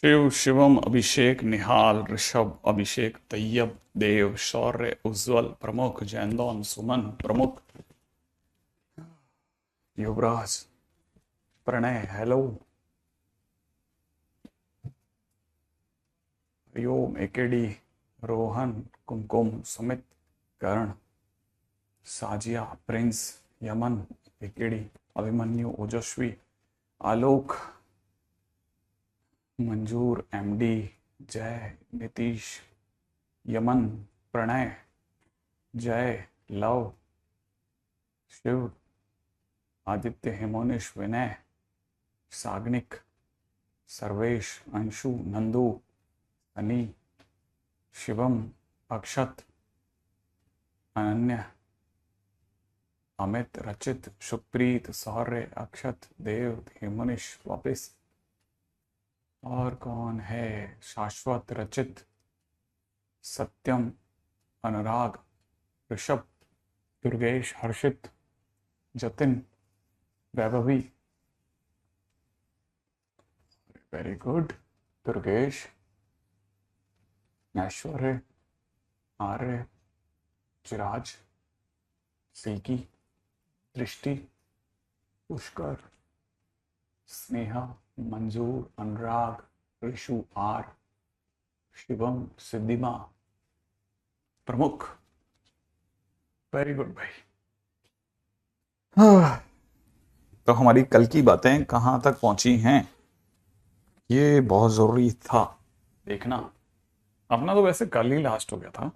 शिव शिवम अभिषेक निहाल ऋषभ अभिषेक तैयब देव शौर्य उज्ज्वल प्रमुख जैनदौन Suman Pramukh Yuvraj Pranay hello Hariom AKD Rohan Kumkum Sumit Karna Sajiya Prince Yaman AKD Abhimanyu Ojaswi Alok Manzoor MD Jay Nitish Yaman Pranay Jay Luv Shiv Aditya Hemonish Vinay Sagnik Sarvesh Anshu Nandu Ani Shivam अक्षत अनन्या अमित रचित सुप्रीत सौर्य अक्षत देव हेमोनिश वापिस और कौन है शाश्वत रचित सत्यम अनुराग ऋषभ दुर्गेश हर्षित जतिन वैभवी वेरी गुड दुर्गेश ऐश्वर्य आर्य चिराज सिल्की दृष्टि पुष्कर स्नेहा मंजूर अनुराग ऋषु आर शिवम सिद्धिमा प्रमुख वेरी गुड भाई। तो हमारी कल की बातें कहाँ तक पहुंची हैं ये बहुत जरूरी था देखना। अपना तो वैसे कल ही लास्ट हो गया था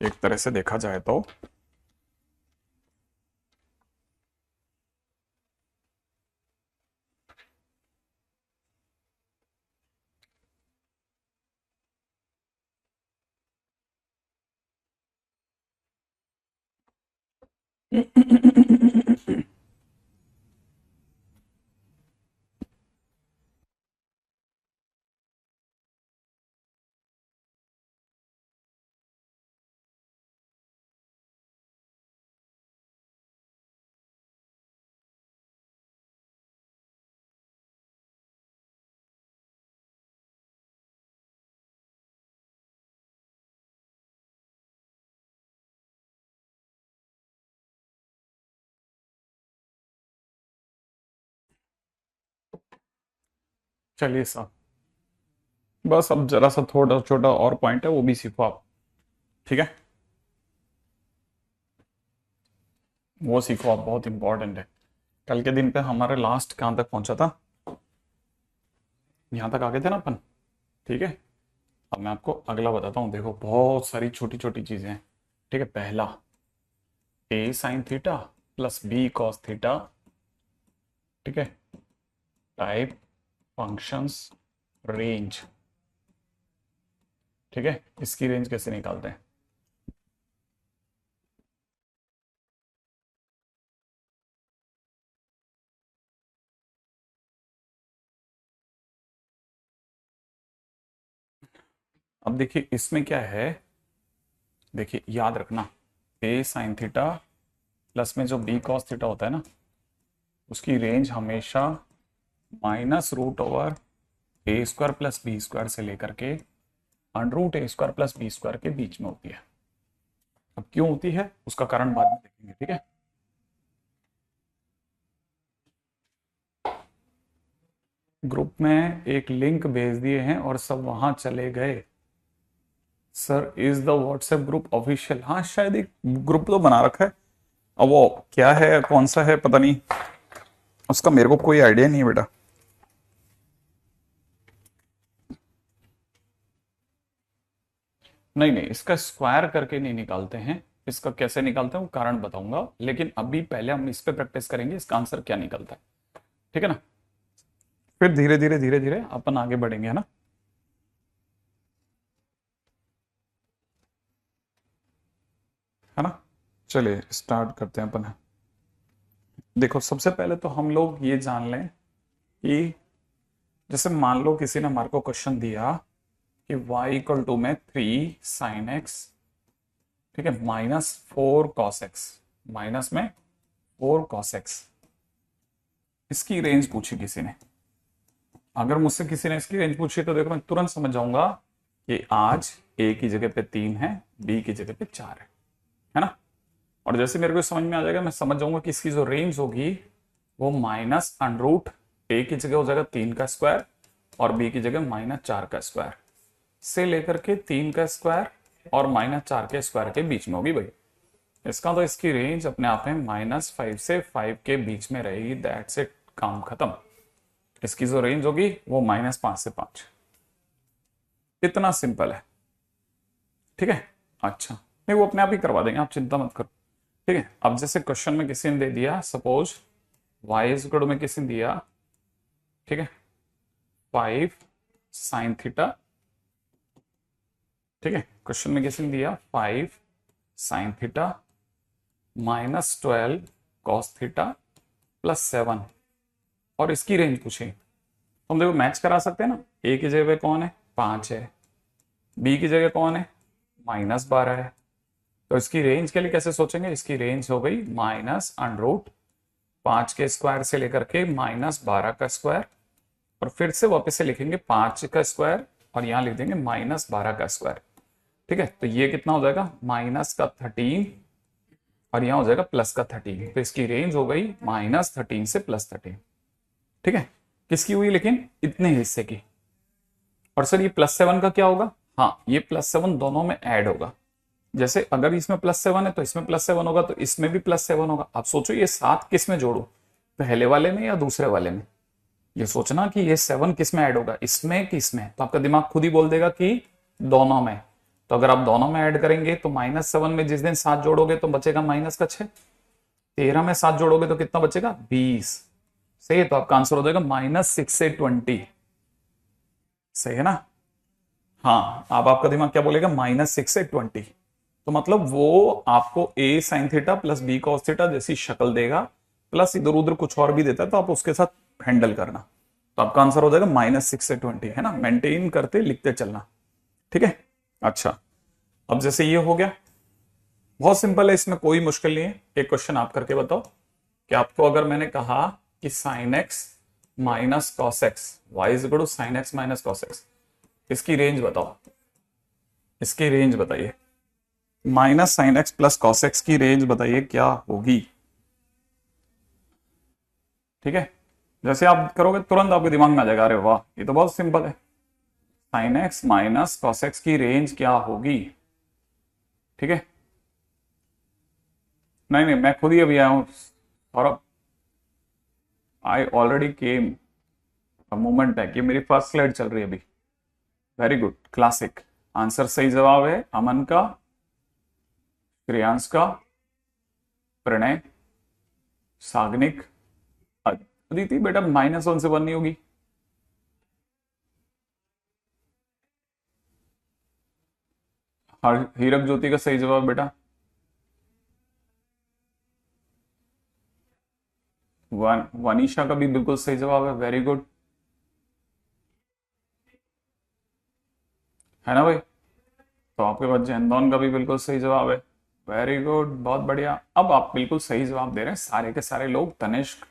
एक तरह से देखा जाए तो। चलिए साहब बस अब जरा सा थोड़ा छोटा और पॉइंट है वो भी सीखो आप ठीक है। वो सीखो आप बहुत इंपॉर्टेंट है। कल के दिन पे हमारे लास्ट कहाँ तक पहुंचा था यहाँ तक आ गए थे ना अपन ठीक है। अब मैं आपको अगला बताता हूँ देखो बहुत सारी छोटी छोटी चीजें हैं ठीक है। पहला A sine theta plus B cos theta ठीक है टाइप फंक्शंस रेंज ठीक है। इसकी रेंज कैसे निकालते हैं अब देखिए इसमें क्या है देखिए याद रखना ए साइन थीटा प्लस में जो बी कॉस थीटा होता है ना उसकी रेंज हमेशा माइनस रूट ओवर ए स्क्वायर प्लस बी स्क्वायर से लेकर के अंडर रूट ए स्क्वायर प्लस बी स्क्वायर के बीच में होती है। अब क्यों होती है उसका कारण बाद में देखेंगे ठीक है। ग्रुप में एक लिंक भेज दिए हैं और सब वहां चले गए। Sir is the WhatsApp group official हाँ शायद एक ग्रुप तो बना रखा है। अब वो क्या है कौन सा है पता नहीं उसका मेरे को कोई आइडिया नहीं है बेटा। नहीं नहीं इसका स्क्वायर करके नहीं निकालते हैं। इसका कैसे निकालते हैं वो कारण बताऊंगा लेकिन अभी पहले हम इस पे प्रैक्टिस करेंगे इसका आंसर क्या निकलता है ठीक है ना। फिर धीरे धीरे अपन आगे बढ़ेंगे है ना। है ना चलिए स्टार्ट करते हैं अपन। देखो सबसे पहले तो हम लोग ये जान लें कि जैसे मान लो किसी ने हमारे को क्वेश्चन दिया कि y इक्वल टू में 3 sin x ठीक है -4 cos x माइनस में 4 cos x इसकी रेंज पूछी किसी ने। अगर मुझसे किसी ने इसकी रेंज पूछी तो देखो मैं तुरंत समझ जाऊंगा कि आज ए की जगह पे 3 है, बी की जगह पे 4 है ना। और जैसे मेरे को समझ में आ जाएगा, मैं समझ जाऊंगा कि इसकी जो रेंज होगी वो माइनस अंडर रूट ए की जगह हो जाएगा 3 का स्क्वायर और बी की जगह -4 का स्क्वायर से लेकर के 3 का स्क्वायर और -4 के स्क्वायर के बीच में होगी भाई। इसका तो इसकी रेंज अपने आप में -5 से 5 के बीच में रहेगी। दैट्स इट, काम खत्म। इसकी जो रेंज होगी वो -5 से 5। इतना सिंपल है, ठीक है। अच्छा, नहीं वो अपने आप ही करवा देंगे, आप चिंता मत करो, ठीक है। अब जैसे क्वेश्चन में किसी ने दे दिया, suppose y is equal to में किसी ने दिया, ठीक है, 5 साइन थीटा, ठीक है। क्वेश्चन में किसी ने दिया 5 साइन थीटा -12 कॉस थीटा +7 और इसकी रेंज पूछी। तो हम देखो मैच करा सकते हैं ना। ए की जगह पे कौन है, 5 है, बी की जगह कौन है, -12 है। तो इसकी रेंज के लिए कैसे सोचेंगे, इसकी रेंज हो गई -√5 के स्क्वायर से लेकर के -12 का स्क्वायर और फिर से वापस से लिखेंगे 5 का स्क्वायर और यहां लिख देंगे -12 का स्क्वायर, ठीक है। तो ये कितना हो जाएगा, -13 और यहां हो जाएगा +13। तो इसकी रेंज हो गई -13 से +13, ठीक है। किसकी हुई, लेकिन इतने हिस्से की। और सर ये +7 का क्या होगा, हाँ ये +7 दोनों में ऐड होगा। जैसे अगर इसमें +7 है तो इसमें +7 होगा, तो इसमें भी +7 होगा। आप सोचो ये 7 किस में जोड़ो, पहले वाले में या दूसरे वाले में। ये सोचना कि ये 7 किस में ऐड होगा, इसमें कि इसमें। तो आपका दिमाग खुद ही बोल देगा कि दोनों में। तो अगर आप दोनों में ऐड करेंगे तो -7 में जिस दिन 7 जोड़ोगे तो बचेगा -6। 13 में 7 जोड़ोगे तो कितना बचेगा, 20। सही है, तो आपका आंसर हो जाएगा -6 से 20। सही है ना। हाँ, अब आपका दिमाग क्या बोलेगा, -6 से 20। तो मतलब वो आपको a sign theta plus b cos theta जैसी शक्ल देगा, प्लस इधर उधर कुछ और भी देता है, तो आप उसके साथ हैंडल करना। तो आपका आंसर हो जाएगा -6 से 20, है ना। मेंटेन करते लिखते चलना, ठीक है। अच्छा, अब जैसे ये हो गया, बहुत सिंपल है, इसमें कोई मुश्किल नहीं है। एक क्वेश्चन आप करके बताओ कि आपको अगर मैंने कहा कि sin x minus cos x, y is equal to sin x minus cos x, इसकी रेंज बताओ, इसकी रेंज बताइए। -sin x plus cos x की रेंज बताइए क्या होगी, ठीक है। जैसे आप करोगे तुरंत आपके दिमाग में आ जाएगा, अरे वाह ये तो बहुत सिंपल है। sin x minus cos x की रेंज क्या होगी, ठीक है। नहीं नहीं, मैं खुद ही अभी आया हूं Saurabh, I already came. Moment है कि मेरी फर्स्ट स्लाइड चल रही है अभी। Very good, classic answer. सही जवाब है अमन का, श्रेयांश का, प्रणय, साग्निक, अदिति। बेटा -1 से 1 नहीं होगी। हीरक ज्योति का सही जवाब बेटा, वनीशा का भी बिल्कुल सही जवाब है। वेरी गुड, है ना भाई। तो आपके पास जैनदौन का भी बिल्कुल सही जवाब है। वेरी गुड, बहुत बढ़िया। अब आप बिल्कुल सही जवाब दे रहे हैं सारे के सारे लोग, तनिष्क,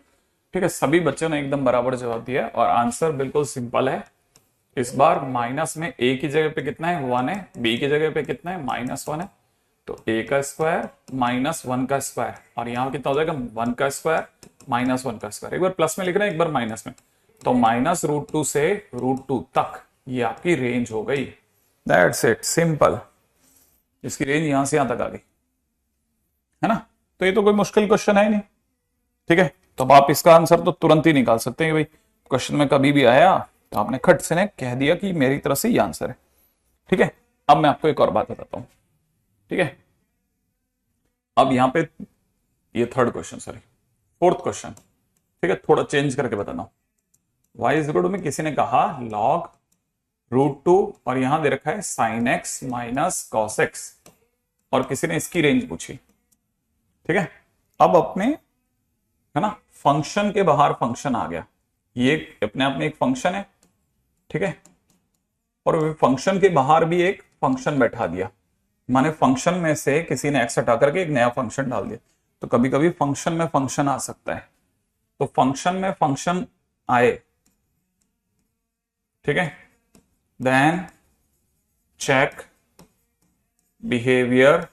ठीक है। सभी बच्चों ने एकदम बराबर जवाब दिया है और आंसर बिल्कुल सिंपल है। इस बार माइनस में a की जगह पे कितना है, 1 है, b की जगह पे कितना है, -1 है। तो a का स्क्वायर -1 का स्क्वायर और यहाँ कितना हो जाएगा, 1 का स्क्वायर -1 का स्क्वायर। एक बार प्लस में लिख रहे हैं, एक बार माइनस में। तो -√2 से √2 तक ये आपकी रेंज हो गई। That's it, simple. इसकी रेंज यहां से यहां तक आ गई, है ना। तो ये तो कोई मुश्किल क्वेश्चन है ही नहीं, ठीक है। तो अब आप इसका आंसर तो तुरंत ही निकाल सकते हैं भाई। क्वेश्चन में कभी भी आया तो आपने खट से ने कह दिया कि मेरी तरफ से ये आंसर है, ठीक है। अब मैं आपको एक और बात बताता हूं, ठीक है। अब यहां पे ये third question, sorry fourth question, ठीक है। थोड़ा चेंज करके बताना हूं। वाई इज इक्वल टू में किसी ने कहा log √2 और यहां दे रखा है sin x minus cos x और किसी ने इसकी रेंज पूछी, ठीक है। अब अपने, है ना, फंक्शन के बाहर फंक्शन आ गया। ये अपने आप में एक फंक्शन है, ठीक है। और फंक्शन के बाहर भी एक फंक्शन बैठा दिया, माने फंक्शन में से किसी ने एक्स हटा करके एक नया फंक्शन डाल दिया। तो कभी कभी फंक्शन में फंक्शन आ सकता है। तो फंक्शन में फंक्शन आए ठीक है, then check behaviour,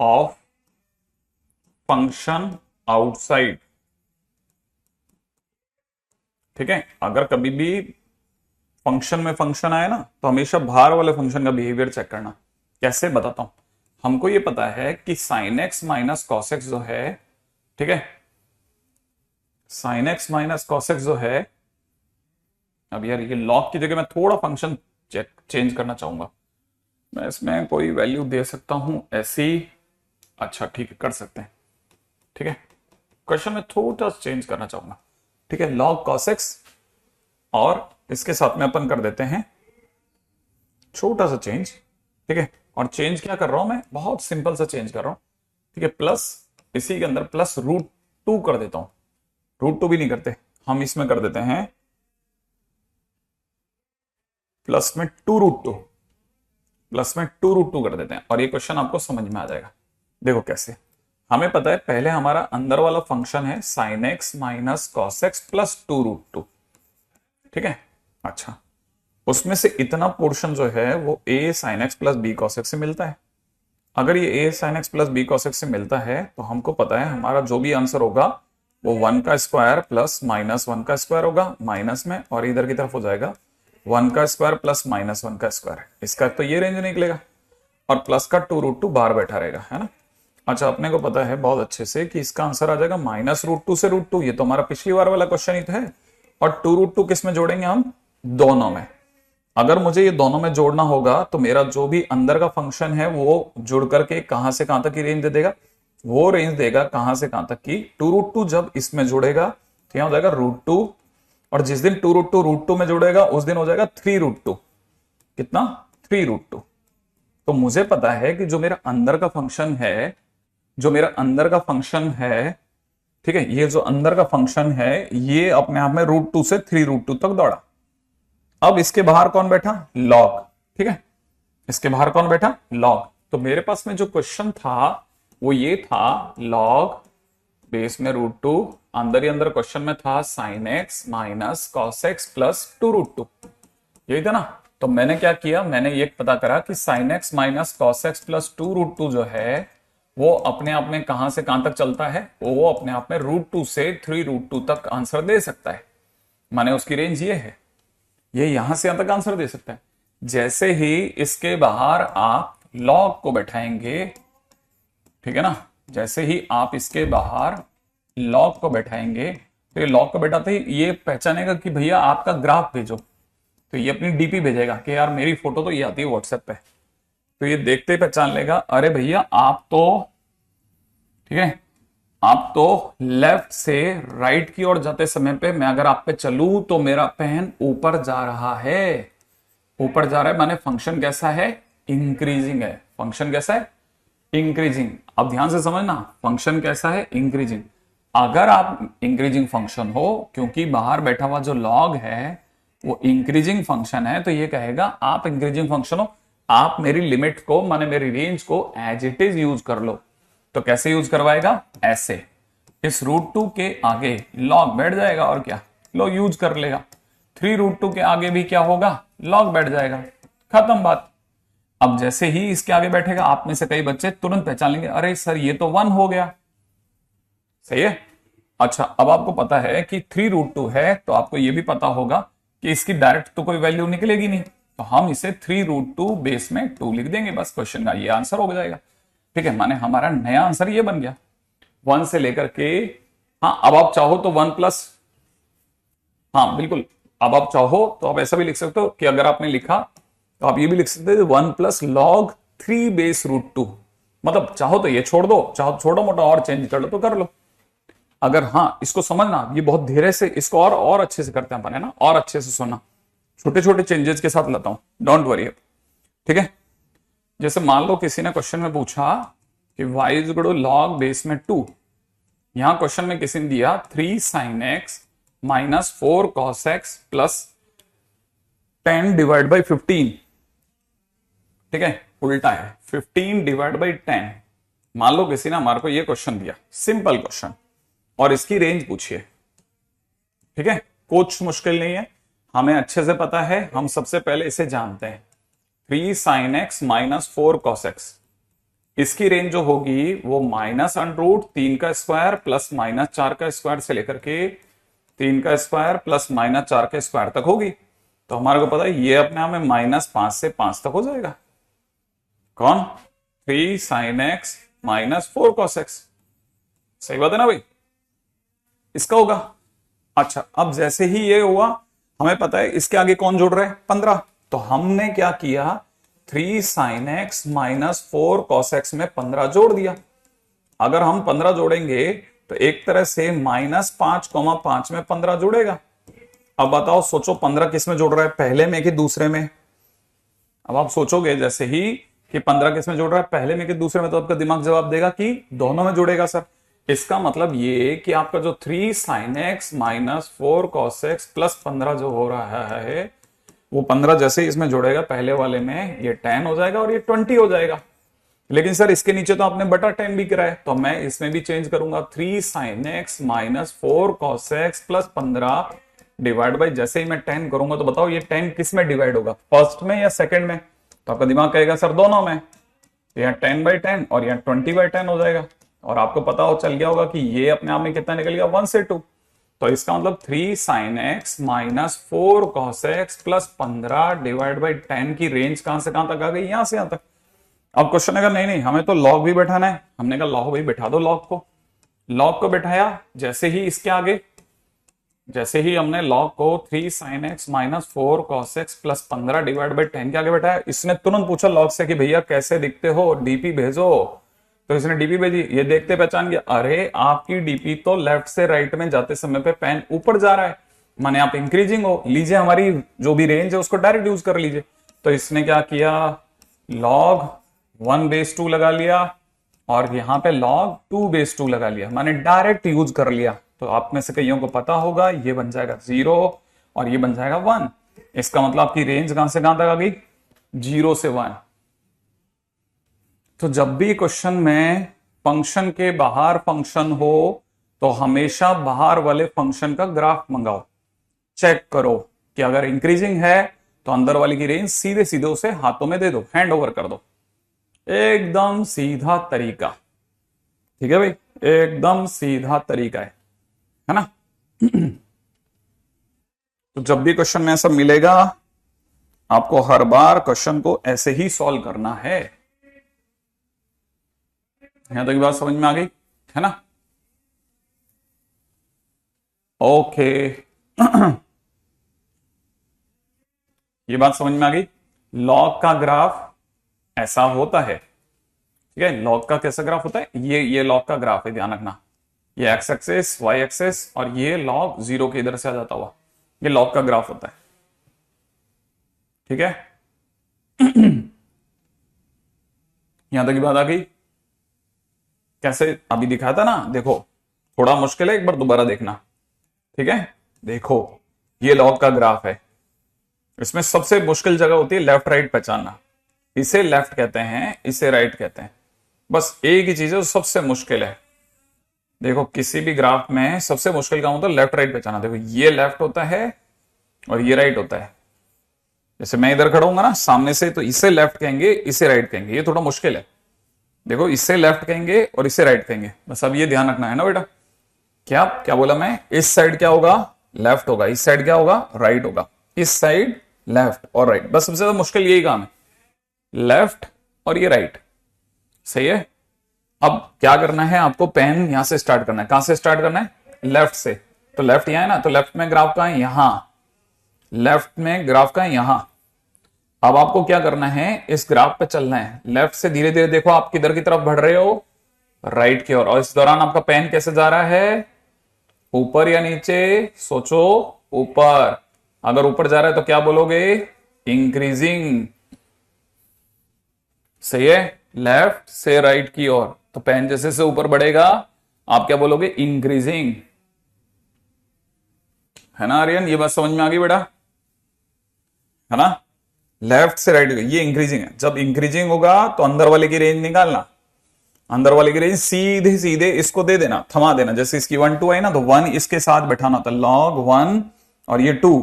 of function outside. ठीक है, अगर कभी भी फंक्शन में फंक्शन आए ना तो हमेशा बाहर वाले फंक्शन का बिहेवियर चेक करना। कैसे बताता हूं। हमको ये पता है कि sign x minus cos x जो है, ठीक है, sign x minus cos x जो है, अब यार ये लॉग की जगह मैं थोड़ा फंक्शन चेंज करना चाहूंगा। मैं इसमें कोई वैल्यू दे सकता हूं ऐसी, अच्छा ठीक है कर सकते हैं। ठीक है, क्वेश्चन में थोड़ा चेंज करना चाहूंगा। ठीक है, लॉग कॉस एक्स और इसके साथ में अपन कर देते हैं छोटा सा चेंज। ठीक है, और चेंज क्या कर रहा हूं मैं, बहुत सिंपल सा चेंज कर रहा हूं। ठीक है, प्लस इसी के अंदर प्लस √2 कर देता हूं। √2 भी नहीं करते हम, इसमें कर देते हैं प्लस में 2√2, प्लस में 2√2 कर देते हैं और ये क्वेश्चन आपको समझ में आ जाएगा। देखो कैसे, हमें पता है पहले हमारा अंदर वाला फंक्शन है sign x minus cos x plus 2√2। ठीक है, अच्छा उसमें से इतना पोर्शन जो है वो a sine x plus B cos x से मिलता है। अगर ये a sine x plus B cos x से मिलता है तो हमको पता है हमारा जो भी आंसर होगा वो 1 का स्क्वायर प्लस माइनस 1 का स्क्वायर होगा माइनस में, और इधर की तरफ हो जाएगा 1 का स्क्वायर प्लस माइनस 1 का स्क्वायर। इसका तो ये रेंज निकलेगा और प्लस का 2√2 बाहर बैठा रहेगा, है ना। अच्छा, अपने को पता है बहुत अच्छे से कि इसका आंसर आ जाएगा माइनस √2 से √2। ये तो हमारा पिछली बार वाला क्वेश्चन ही तो है। और 2√2 किस में जोड़ेंगे हम, दोनों में। अगर मुझे ये दोनों में जोड़ना होगा तो मेरा जो भी अंदर का फंक्शन है वो जुड़ करके कहां से कहां तक की रेंज दे देगा, वो रेंज देगा कहां से कहां तक की। 2√2 जब इसमें जुड़ेगा तो यहां हो जाएगा √2, और जिस दिन 2√2 √2 में जुड़ेगा उस दिन हो जाएगा 3√2। कितना, 3√2। तो मुझे पता है कि जो मेरा अंदर का फंक्शन है, जो मेरा अंदर का फंक्शन है, ठीक है, ये जो अंदर का फंक्शन है ये अपने आप में √2 से 3√2 तक दौड़ा। अब इसके बाहर कौन बैठा, लॉग। ठीक है, इसके बाहर कौन बैठा, लॉग। तो मेरे पास में जो क्वेश्चन था वो ये था, लॉग बेस में √2, अंदर ही अंदर क्वेश्चन में था sign x minus cos x plus 2√2, यही था ना। तो मैंने क्या किया, मैंने ये पता करा कि sign x minus cos x plus 2√2 जो है वो अपने आप में कहां से कहां तक चलता है, वो अपने आप में √2 से 3√2 तक आंसर दे सकता है। माने उसकी रेंज ये है, ये यहां से यहां तक आंसर दे सकता है। जैसे ही इसके बाहर आप लॉग को बैठाएंगे, ठीक है ना, जैसे ही आप इसके बाहर लॉग को बैठाएंगे तो ये लॉग को बैठाते ही ये पहचानेगा कि भैया आपका ग्राफ भेजो, तो ये अपनी डीपी भेजेगा कि यार मेरी फोटो तो ये आती है व्हाट्सएप पे। तो ये देखते ही पहचान लेगा, अरे भैया आप तो, ठीक है, आप तो लेफ्ट से राइट की ओर जाते समय पे मैं अगर आप पे चलूं तो मेरा पेन ऊपर जा रहा है, ऊपर जा रहा है, माने फंक्शन कैसा है, इंक्रीजिंग है। फंक्शन कैसा है, इंक्रीजिंग। अब ध्यान से समझना, फंक्शन कैसा है, इंक्रीजिंग। अगर आप इंक्रीजिंग फंक्शन हो, क्योंकि बाहर बैठा हुआ जो लॉग है वो इंक्रीजिंग फंक्शन है, तो ये कहेगा आप इंक्रीजिंग फंक्शन हो, आप मेरी लिमिट को, माने मेरी रेंज को एज इट इज यूज कर लो। तो कैसे यूज करवाएगा, ऐसे, इस √2 के आगे लॉग बैठ जाएगा और क्या, लॉग यूज कर लेगा। 3√2 के आगे भी क्या होगा, लॉग बैठ जाएगा, खत्म बात। अब जैसे ही इसके आगे बैठेगा, आप में से कई बच्चे तुरंत पहचान लेंगे, अरे सर ये तो 1 हो गया, सही है। अच्छा, अब आपको पता है कि 3√2 है तो आपको यह भी पता होगा कि इसकी डायरेक्ट तो कोई वैल्यू निकलेगी नहीं, तो हम इसे 3√2 बेस में 2 लिख देंगे, बस क्वेश्चन का ये आंसर हो जाएगा। ठीक है, माने हमारा नया आंसर ये बन गया 1 से लेकर के, हाँ अब आप चाहो तो 1 प्लस, हाँ बिल्कुल, अब आप चाहो तो आप ऐसा भी लिख सकते हो कि अगर आपने लिखा तो आप ये भी लिख सकते हो 1 प्लस लॉग 3 बेस √2। मतलब चाहो तो ये छोड़ दो, चाहो तो छोटा मोटा और चेंज कर लो तो कर लो। अगर हाँ, इसको समझना, ये बहुत धीरे से, इसको और अच्छे से करते हैं अपन, है ना, और अच्छे से सुनना, छोटे छोटे चेंजेस के साथ लाता हूं, डोंट वरी। ठीक है, जैसे मान लो किसी ने क्वेश्चन में पूछा कि y is equal to log base में 2, यहां क्वेश्चन में किसी ने दिया 3 sine x minus 4 cos x plus 10 divide by 15। ठीक है, उल्टा है, 15 डिवाइड बाई 10। मान लो किसी ने हमारे को ये क्वेश्चन दिया, सिंपल क्वेश्चन, और इसकी रेंज पूछिए, ठीक है, कुछ मुश्किल नहीं है, हमें अच्छे से पता है। हम सबसे पहले इसे जानते हैं, 3 sin x minus 4 cos x, इसकी रेंज जो होगी वो -√3 का स्क्वायर प्लस -4 का स्क्वायर से लेकर के 3 का स्क्वायर प्लस -4 का स्क्वायर तक होगी। तो हमारे को पता है ये अपने आप में -5 से 5 तक हो जाएगा। कौन? 3 sin x minus 4 cos x, सही बात है ना भाई, इसका होगा। अच्छा, अब जैसे ही ये हुआ, हमें पता है इसके आगे कौन जोड़ रहा है, 15, तो हमने क्या किया, 3 sin x minus 4 cos x में 15 जोड़ दिया। अगर हम 15 जोड़ेंगे तो एक तरह से -5, 5 में 15 जुड़ेगा। अब बताओ, सोचो 15 किस में जोड़ रहा है, पहले में कि दूसरे में? अब आप सोचोगे जैसे ही कि 15 किस में जोड़ रहा है, पहले में कि दूसरे में, तो आपका दिमाग जवाब देगा कि दोनों में जुड़ेगा सर। इसका मतलब ये कि आपका जो 3 sin x minus 4 cos x plus 15 जो हो रहा है, वो 15 जैसे ही इसमें जोड़ेगा पहले वाले में, ये 10 हो जाएगा और ये 20 हो जाएगा। लेकिन सर इसके नीचे तो आपने बटा 10 भी करा है, तो मैं इसमें भी चेंज करूंगा, 3 sin x minus 4 cos x plus 15 divide by, जैसे ही मैं 10 करूंगा तो बताओ ये 10 किस में डिवाइड होगा, फर्स्ट में या सेकंड में? तो आपका दिमाग कहेगा सर दोनों में। तो यहाँ 10/10 और यहाँ 20/10 हो जाएगा। और आपको पता हो चल गया होगा कि ये अपने आप में कितना निकल गया, 1 से 2। तो इसका मतलब 3 sin x minus 4 cos x plus 15 divide by 10 की रेंज कहां से कहां तक आ गई, यहां से यहां तक। अब क्वेश्चन है नहीं नहीं हमें तो लॉग भी बैठाना है। हमने कहा लॉग भाई बैठा दो, लॉग को बैठाया। जैसे ही इसके आगे, जैसे ही हमने लॉग को 3 sin x minus 4 cos x plus 15 divide by 10 के आगे बैठाया, इसने तुरंत पूछा लॉग से कि भैया कैसे दिखते हो, डीपी भेजो। तो इसने डीपी भेजी, ये देखते पहचान गया, अरे आपकी डीपी तो लेफ्ट से राइट में जाते समय पे पेन ऊपर जा रहा है, माने आप इंक्रीजिंग हो, लीजिए हमारी जो भी रेंज है उसको डायरेक्ट यूज कर लीजिए। तो इसने क्या किया, log 1/2 लगा लिया और यहां पे log 2/2 लगा लिया, माने डायरेक्ट यूज कर लिया। तो आप में से कईयों को पता होगा ये बन जाएगा 0 और ये बन जाएगा 1। इसका मतलब आपकी रेंज कहां से कहां तक आ गई, 0 से 1। तो जब भी क्वेश्चन में फंक्शन के बाहर फंक्शन हो तो हमेशा बाहर वाले फंक्शन का ग्राफ मंगाओ, चेक करो कि अगर इंक्रीजिंग है तो अंदर वाली की रेंज सीधे सीधे उसे हाथों में दे दो, हैंड ओवर कर दो। एकदम सीधा तरीका, ठीक है भाई, एकदम सीधा तरीका है ना। तो जब भी क्वेश्चन में ऐसा मिलेगा आपको हर बार क्वेश्चन को ऐसे ही सॉल्व करना है। यहां तक की बात समझ में आ गई है ना? ओके ये बात समझ में आ गई। लॉग का ग्राफ ऐसा होता है, ठीक है। लॉग का कैसा ग्राफ होता है, ये लॉग का ग्राफ है, ध्यान रखना। ये एक्स एक्सेस, वाई एक्सेस और ये लॉग 0 के इधर से आ जाता हुआ, ये लॉग का ग्राफ होता है, ठीक है। यहां तक की बात आ गई। कैसे अभी दिखाया था ना, देखो थोड़ा मुश्किल है, एक बार दोबारा देखना, ठीक है। देखो ये लॉग का ग्राफ है, इसमें सबसे मुश्किल जगह होती है लेफ्ट राइट पहचानना। इसे लेफ्ट कहते हैं, इसे राइट कहते हैं, बस एक ही चीज है सबसे मुश्किल है। देखो किसी भी ग्राफ में सबसे मुश्किल काम होता है लेफ्ट राइट पहचाना। देखो ये लेफ्ट होता है और ये राइट होता है। जैसे मैं इधर खड़ा हूंगा ना सामने से, तो इसे लेफ्ट कहेंगे, इसे राइट कहेंगे, ये थोड़ा मुश्किल है। देखो इसे लेफ्ट कहेंगे और इसे राइट कहेंगे, बस अब ये ध्यान रखना है ना बेटा। क्या क्या बोला मैं, इस साइड क्या होगा, लेफ्ट होगा, इस साइड क्या होगा, राइट होगा, इस साइड लेफ्ट और राइट, बस सबसे ज्यादा मुश्किल यही काम है, लेफ्ट और ये राइट, सही है। अब क्या करना है आपको, पेन यहां से स्टार्ट करना है। कहां से स्टार्ट करना है, लेफ्ट से। तो लेफ्ट यहां है ना, तो लेफ्ट में ग्राफ का है यहां, लेफ्ट में ग्राफ का है यहां। अब आपको क्या करना है, इस ग्राफ पे चलना है, लेफ्ट से धीरे धीरे। देखो आप किधर की तरफ बढ़ रहे हो, राइट की ओर। और इस दौरान आपका पेन कैसे जा रहा है, ऊपर या नीचे, सोचो ऊपर। अगर ऊपर जा रहा है तो क्या बोलोगे, इंक्रीजिंग, सही है। लेफ्ट से राइट की ओर, तो पेन जैसे से ऊपर बढ़ेगा आप क्या बोलोगे, इंक्रीजिंग, है ना आर्यन, ये बात समझ में आ गई बेटा, है ना। लेफ्ट से राइट, ये इंक्रीजिंग है। जब इंक्रीजिंग होगा तो अंदर वाले की रेंज निकालना, अंदर वाले की रेंज सीधे सीधे इसको दे देना, थमा देना। जैसे इसकी 1 2 आई ना, तो 1 इसके साथ बैठाना होता है, log 1 और ये 2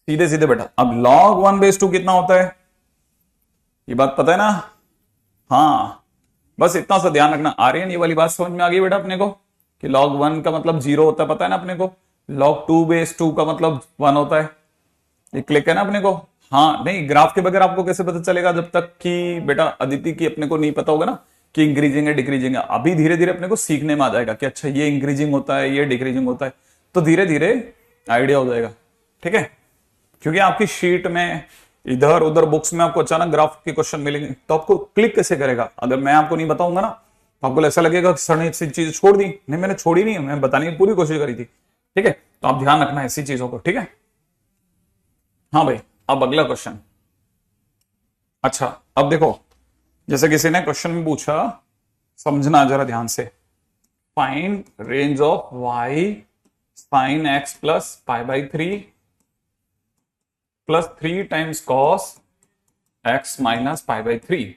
सीधे सीधे बैठा। अब log 1/2 कितना होता है, ये बात पता है ना? हाँ, बस इतना सा ध्यान रखना। आर्यन, ये वाली बात समझ में आ गई बेटा अपने को कि log 1 का मतलब 0 होता है, पता है ना अपने को? log 2/2 का मतलब 1 होता है, ये क्लिक है ना अपने को? हाँ, नहीं ग्राफ के बगैर आपको कैसे पता चलेगा जब तक कि बेटा अदिति की अपने को नहीं पता होगा ना कि इंक्रीजिंग है डिक्रीजिंग है। अभी धीरे धीरे अपने को सीखने में आ जाएगा कि अच्छा ये इंक्रीजिंग होता है, ये डिक्रीजिंग होता है, तो धीरे धीरे आइडिया हो जाएगा। ठीक है, क्योंकि आपकी शीट में इधर उधर बुक्स में आपको अचानक ग्राफ के क्वेश्चन मिलेंगे, तो आपको क्लिक कैसे करेगा? अगर मैं आपको नहीं बताऊंगा ना तो आपको ऐसा लगेगा कि सर ने ऐसी चीज छोड़ दी। नहीं, मैंने छोड़ी नहीं है, मैं बताने की पूरी कोशिश करी थी। ठीक है, तो आप ध्यान रखना ऐसी चीजों को। ठीक है, हाँ भाई, अब अगला क्वेश्चन। अच्छा, अब देखो, जैसे किसी ने क्वेश्चन में पूछा, समझना जरा ध्यान से। Find range of y sin x plus π/3 plus 3 times cos x minus π/3।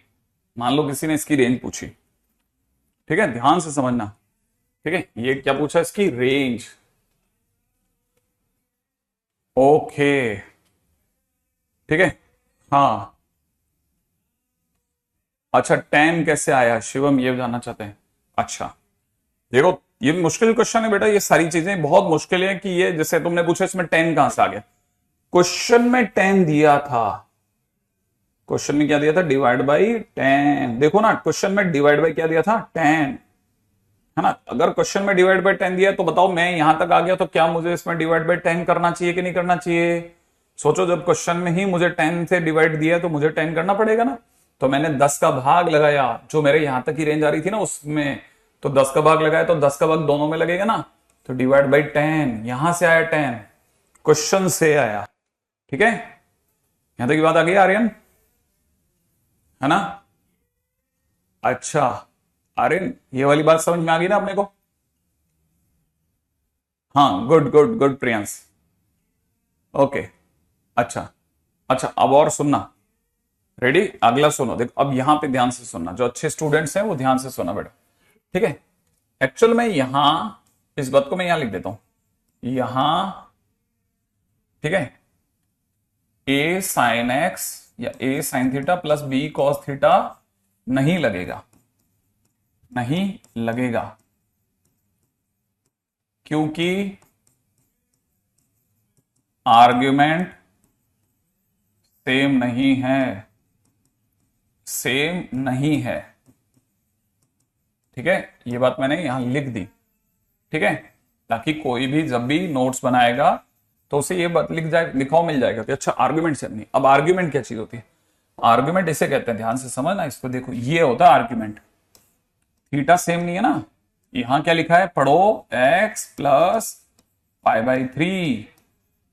मान लो किसी ने इसकी रेंज पूछी। ठीक है, ध्यान से समझना। ठीक है, ये क्या पूछा, इसकी रेंज। ओके, ठीक है, हाँ। अच्छा, 10 कैसे आया, शिवम ये जानना चाहते हैं। अच्छा देखो, ये मुश्किल क्वेश्चन है बेटा, ये सारी चीजें बहुत मुश्किल है कि ये जैसे तुमने पूछा इसमें 10 कहां से आ गया। क्वेश्चन में 10 दिया था, क्वेश्चन में क्या दिया था, डिवाइड बाई 10। देखो ना, क्वेश्चन में डिवाइड बाई क्या दिया था, 10, है ना? अगर क्वेश्चन में डिवाइड बाई 10 दिया तो बताओ मैं यहां तक आ गया तो क्या मुझे इसमें डिवाइड बाई 10 करना चाहिए कि नहीं करना चाहिए? सोचो, जब क्वेश्चन में ही मुझे 10 से डिवाइड दिया तो मुझे 10 करना पड़ेगा ना। तो मैंने 10 का भाग लगाया, जो मेरे यहां तक की रेंज आ रही थी ना उसमें, तो 10 का भाग लगाया तो 10 का भाग दोनों में लगेगा ना, तो डिवाइड बाई 10 यहां से आया, 10 क्वेश्चन से आया। ठीक है, यहां तक की बात आ गई आर्यन, है ना? अच्छा आर्यन, ये वाली बात समझ में आ गई ना अपने को? हाँ, good good good Priyansh, okay. अच्छा अच्छा, अब और सुनना, रेडी? अगला सुनो, देखो अब यहां पे ध्यान से सुनना, जो अच्छे स्टूडेंट्स हैं वो ध्यान से सुनना बेटा। ठीक है, एक्चुअल में यहां इस बात को मैं यहां लिख देता हूं, यहां, ठीक है, a sin x या a sin theta plus b cos theta नहीं लगेगा, नहीं लगेगा, क्योंकि आर्ग्यूमेंट सेम नहीं है, सेम नहीं है। ठीक है, ये बात मैंने यहां लिख दी। ठीक है, ताकि कोई भी जब भी नोट्स बनाएगा तो उसे ये बात लिख जाए, लिखाओ मिल जाएगा कि अच्छा आर्ग्यूमेंट सेम नहीं। अब आर्ग्यूमेंट क्या चीज होती है, आर्ग्यूमेंट इसे कहते हैं, ध्यान से समझना इसको। देखो ये होता है आर्ग्यूमेंट, थीटा सेम नहीं है ना, यहां क्या लिखा है पढ़ो, x प्लस π/3,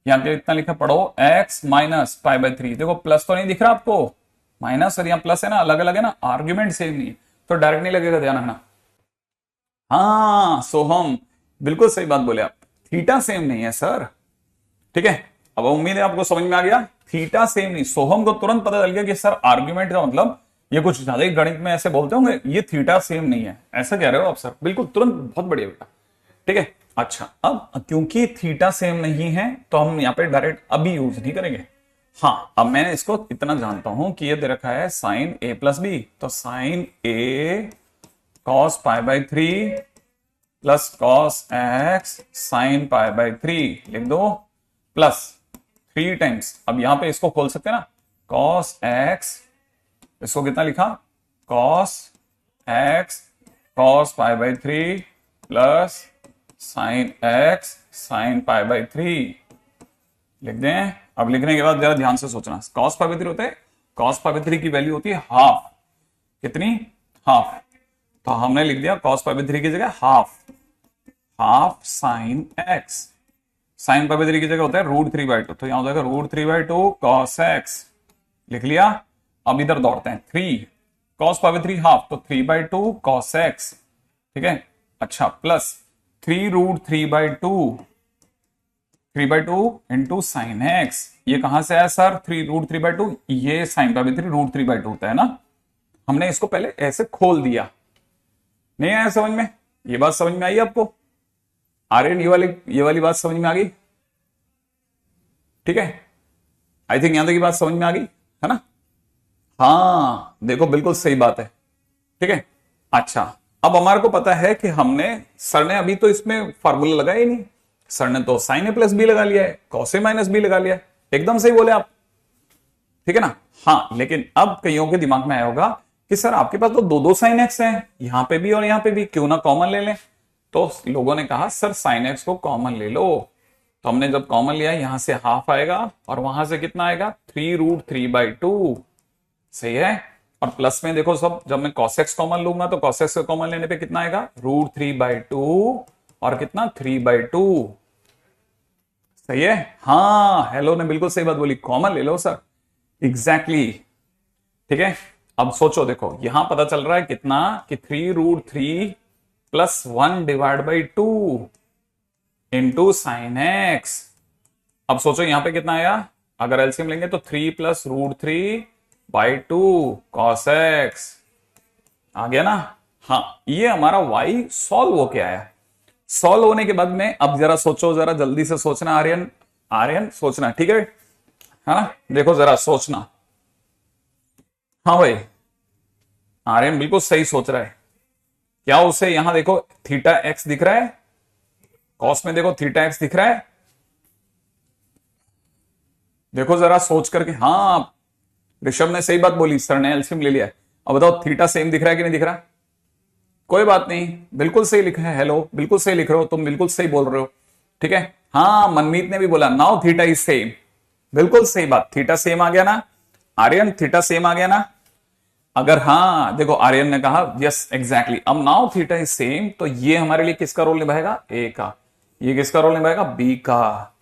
यहां क्या इतना लिखा पढ़ो, x माइनस π/3। देखो प्लस तो नहीं दिख रहा आपको, माइनस और यहाँ प्लस है ना, अलग अलग है ना, आर्ग्यूमेंट सेम नहीं तो डायरेक्ट नहीं लगेगा, ध्यान रखना। हाँ सोहम, बिल्कुल सही बात बोले आप, थीटा सेम नहीं है सर। ठीक है, अब उम्मीद है आपको समझ में आ गया, थीटा सेम नहीं। सोहम को तुरंत पता चल गया कि सर आर्ग्यूमेंट का मतलब, ये कुछ ज्यादा ही गणित में ऐसे बोलते होंगे, ये थीटा सेम नहीं है, ऐसा कह रहे हो आप सर? बिल्कुल, तुरंत, बहुत बढ़िया बेटा। ठीक है, अच्छा, अब क्योंकि थीटा सेम नहीं है तो हम यहाँ पे डायरेक्ट अभी यूज नहीं करेंगे। हाँ, अब मैं इसको इतना जानता हूं कि ये दे रखा है साइन a प्लस बी, तो sine a cos π/3 plus cos x sine π/3 लिख दो, प्लस 3 टाइम्स, अब यहां पे इसको खोल सकते हैं ना, cos x, इसको कितना लिखा, cos x cos π/3 plus sine x sine π/3 लिख दें। अब लिखने के बाद जरा ध्यान से सोचना, cos π/3 होता है, cos π/3 की वैल्यू होती है हाफ, कितनी, हाफ, तो हमने लिख दिया cos π/3 की जगह half, half sine x, sine π/3 की जगह होता है √3/2, तो यहां हो जाएगा √3/2 cos x, लिख लिया। अब इधर दौड़ते हैं, 3 cos π/3 हाफ, तो 3/2 cos x। ठीक है, अच्छा, प्लस 3√3/2 इंटू साइन एक्स, ये कहां से आया सर, 3√3/2, ये साइन π/3 √3/2 होता है ना, हमने इसको पहले ऐसे खोल दिया। नहीं आया समझ में? ये बात समझ में आई आपको? आर्यन ये वाली बात समझ में आ गई? ठीक है, आई थिंक यहां तक की बात समझ में आ गई है ना? हाँ देखो बिल्कुल सही बात है। ठीक है, अच्छा अब हमारे को पता है कि हमने, सर ने अभी तो इसमें फार्मूला लगाया ही नहीं, सर ने तो साइन ए प्लस बी लगा लिया है, कॉस ए माइनस बी लगा लिया है। एकदम सही बोले आप, ठीक है ना? हाँ लेकिन अब कईयों के दिमाग में आया होगा कि सर आपके पास तो दो दो साइन एक्स हैं, यहां पे भी और यहां पे भी, क्यों ना कॉमन ले लें। तो लोगों ने कहा सर साइन एक्स को कॉमन ले लो। तो हमने जब कॉमन लिया, यहां से हाफ आएगा और वहां से कितना आएगा, 3√3/2। सही है। और प्लस में देखो सब, जब मैं cos x कॉमन लूंगा तो cos x कॉमन लेने पे कितना आएगा, √3/2 और कितना 3/2। सही है। हाँ हेलो ने बिल्कुल सही बात बोली, कॉमन ले लो सर। एग्जैक्टली ठीक है। अब सोचो, देखो यहां पता चल रहा है कितना कि 3√3 + 1/2 इंटू साइन एक्स। अब सोचो यहां पे कितना आया, अगर एलसीएम लेंगे तो 3 + √3/2 cos x आ गया ना। हाँ ये हमारा y सॉल्व हो के आया। सॉल्व होने के बाद में अब जरा सोचो, जरा जल्दी से सोचना, आर्यन आर्यन सोचना, ठीक है? हाँ देखो जरा सोचना। हाँ भाई आर्यन बिल्कुल सही सोच रहा है। क्या उसे यहां देखो थीटा एक्स दिख रहा है, कॉस में देखो थीटा एक्स दिख रहा है, देखो जरा सोच करके। हाँ ऋषभ ने सही बात बोली, सर ने एलसीएम ले लिया है। अब बताओ थीटा सेम दिख रहा है कि नहीं दिख रहा? कोई बात नहीं, बिल्कुल सही लिखा है। हेलो बिल्कुल सही लिख रहे हो तुम, बिल्कुल सही बोल रहे हो। ठीक है। हाँ मनमीत ने भी बोला नाउ थीटा इज सेम, बिल्कुल सही बात, थीटा सेम आ गया ना। आर्यन थीटा सेम आ गया ना? अगर हाँ देखो आर्यन ने कहा यस एग्जैक्टली, अब नाउ थीटा इज सेम, तो ये हमारे लिए किसका रोल निभाएगा, ए का। ये किसका रोल निभाएगा, बी का।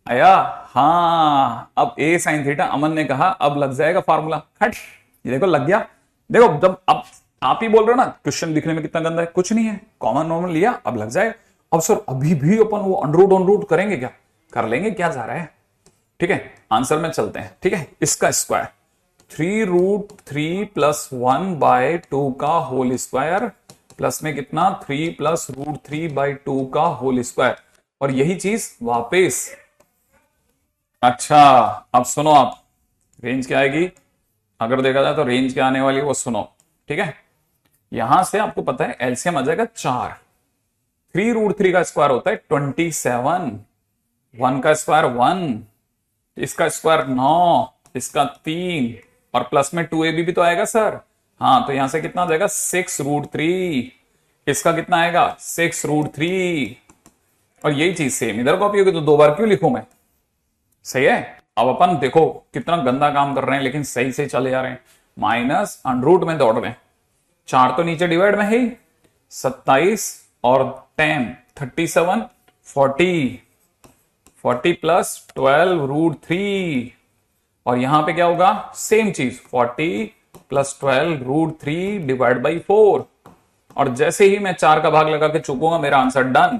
आया? हाँ अब ए साइन थीटा, अमन ने कहा अब लग जाएगा फार्मूला। हट, ये देखो लग गया। देखो जब अब आप ही बोल रहे हो ना क्वेश्चन दिखने में कितना गंदा है, कुछ नहीं है, कॉमन नॉर्मल लिया अब लग जाएगा। अब सर अभी भी अपन वो अनरूट ऑनरूट करेंगे क्या? कर लेंगे, क्या जा रहा है। ठीक है आंसर में चलते हैं। ठीक है, इसका स्क्वायर 3√3 + 1/2 का होल स्क्वायर प्लस में कितना 3 + √3/2 का होल स्क्वायर, और यही चीज वापस। अच्छा अब सुनो आप, रेंज क्या आएगी अगर देखा जाए तो, रेंज क्या आने वाली है वो सुनो। ठीक है, यहां से आपको पता है एलसीएम आ जाएगा 4। 3√3 का स्क्वायर होता है 27, 1 का स्क्वायर 1, इसका स्क्वायर 9, इसका 3, और प्लस में 2ab भी तो आएगा सर। हाँ तो यहां से कितना आ जाएगा 6√3, इसका कितना आएगा 6√3, और यही चीज सेम इधर कॉपी होगी तो दो बार क्यों लिखूं मैं। सही है। अब अपन देखो कितना गंदा काम कर रहे हैं, लेकिन सही से चले जा रहे हैं। माइनस अंडरूट में दौड़ रहे हैं, 4 तो नीचे डिवाइड में है, 27 और 10 37, 40 + 12√3, और यहां पे क्या होगा सेम चीज 40 + 12√3/4, और जैसे ही मैं 4 का भाग लगा के चुकूंगा मेरा आंसर डन।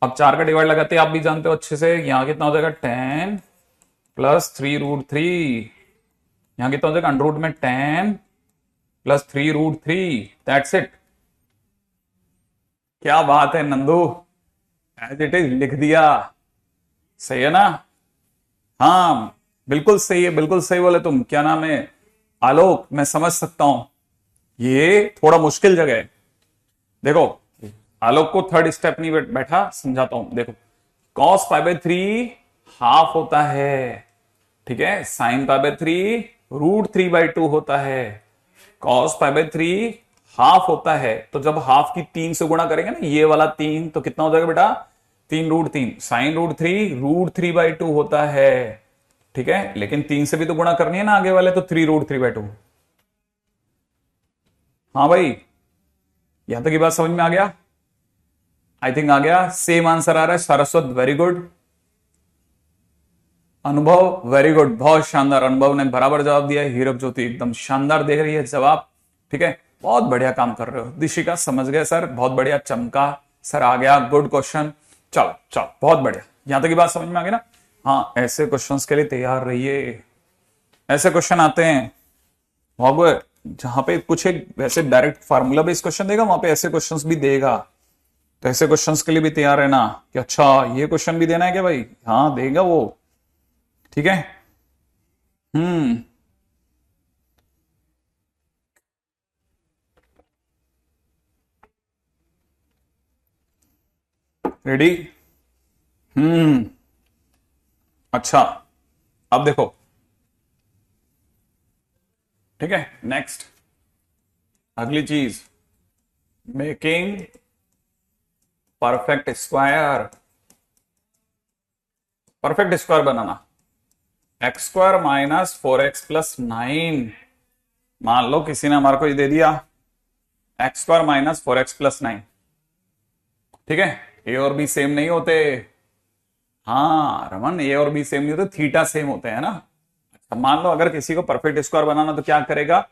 अब 4 का डिवाइड लगाते आप भी जानते हो अच्छे से, यहां कितना हो जाएगा 10 + 3√3, यहां कितना हो जाएगा अंडरूट में 10 + 3√3, दैट्स इट। क्या बात है नंदू, एज इट इज लिख दिया। सही है ना? हाँ बिल्कुल सही है, बिल्कुल सही बोले तुम। क्या नाम है आलोक, मैं समझ सकता हूं ये थोड़ा मुश्किल जगह है। देखो आलोक को थर्ड स्टेप नहीं बैठा, समझाता हूं। देखो cos π/3 हाफ होता है, ठीक है, sin π/3 √3/2 होता है, cos π/3 हाफ होता है, तो जब हाफ की 3 से गुणा करेंगे ना, ये वाला 3, तो कितना हो जाएगा बेटा 3√3, sin √3 √3/2 होता है। ठीक है, लेकिन 3 से भी तो गुणा करनी है ना आगे वाले, तो 3√3/2। हाँ भाई यहां तक की बात समझ में आ गया? आई थिंक आ गया। सेम आंसर आ रहा है सारस्वत, वेरी गुड। अनुभव वेरी गुड, बहुत शानदार, अनुभव ने बराबर जवाब दिया है। हीरक ज्योति एकदम शानदार देख रही है जवाब। ठीक है, बहुत बढ़िया काम कर रहे हो। दिशिका समझ गए सर, बहुत बढ़िया, चमका सर, आ गया, गुड क्वेश्चन। चलो चलो बहुत बढ़िया, यहां तक की बात समझ में आ गई ना? हाँ ऐसे क्वेश्चंस के लिए तैयार रहिए, ऐसे क्वेश्चन आते हैं। हो गए जहां पे कुछ एक वैसे डायरेक्ट फार्मूला बेस्ड क्वेश्चन देगा, वहां पे ऐसे क्वेश्चंस भी देगा। तो ऐसे क्वेश्चंस के लिए भी तैयार है ना कि अच्छा ये क्वेश्चन भी देना है क्या भाई? हाँ देगा वो। ठीक है। हम्म। रेडी? हम्म। अच्छा, अब देखो। ठीक है, नेक्स्ट अगली चीज, making perfect square. Perfect square बनाना, एक्स स्क्वायर माइनस 4x+9। मान लो किसी ने हमारे को ये दे दिया एक्स स्क्वायर माइनस 4x+9। ठीक है, ए और बी सेम नहीं होते। हाँ रमन, ए और बी सेम नहीं होते, थीटा सेम होते हैं ना। अच्छा, मान लो अगर किसी को परफेक्ट स्क्वायर बनाना तो क्या करेगा,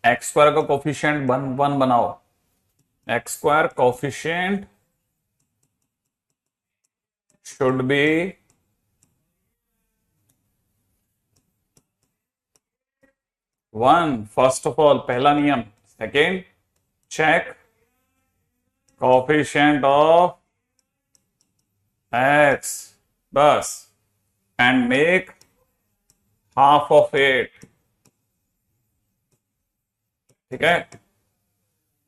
एक्स स्क्वायर का कोफिशिएंट 1 बनाओ। X square coefficient should be 1, first of all, पहला नियम। Second, check coefficient of X, बस, and make half of it. ठीक है,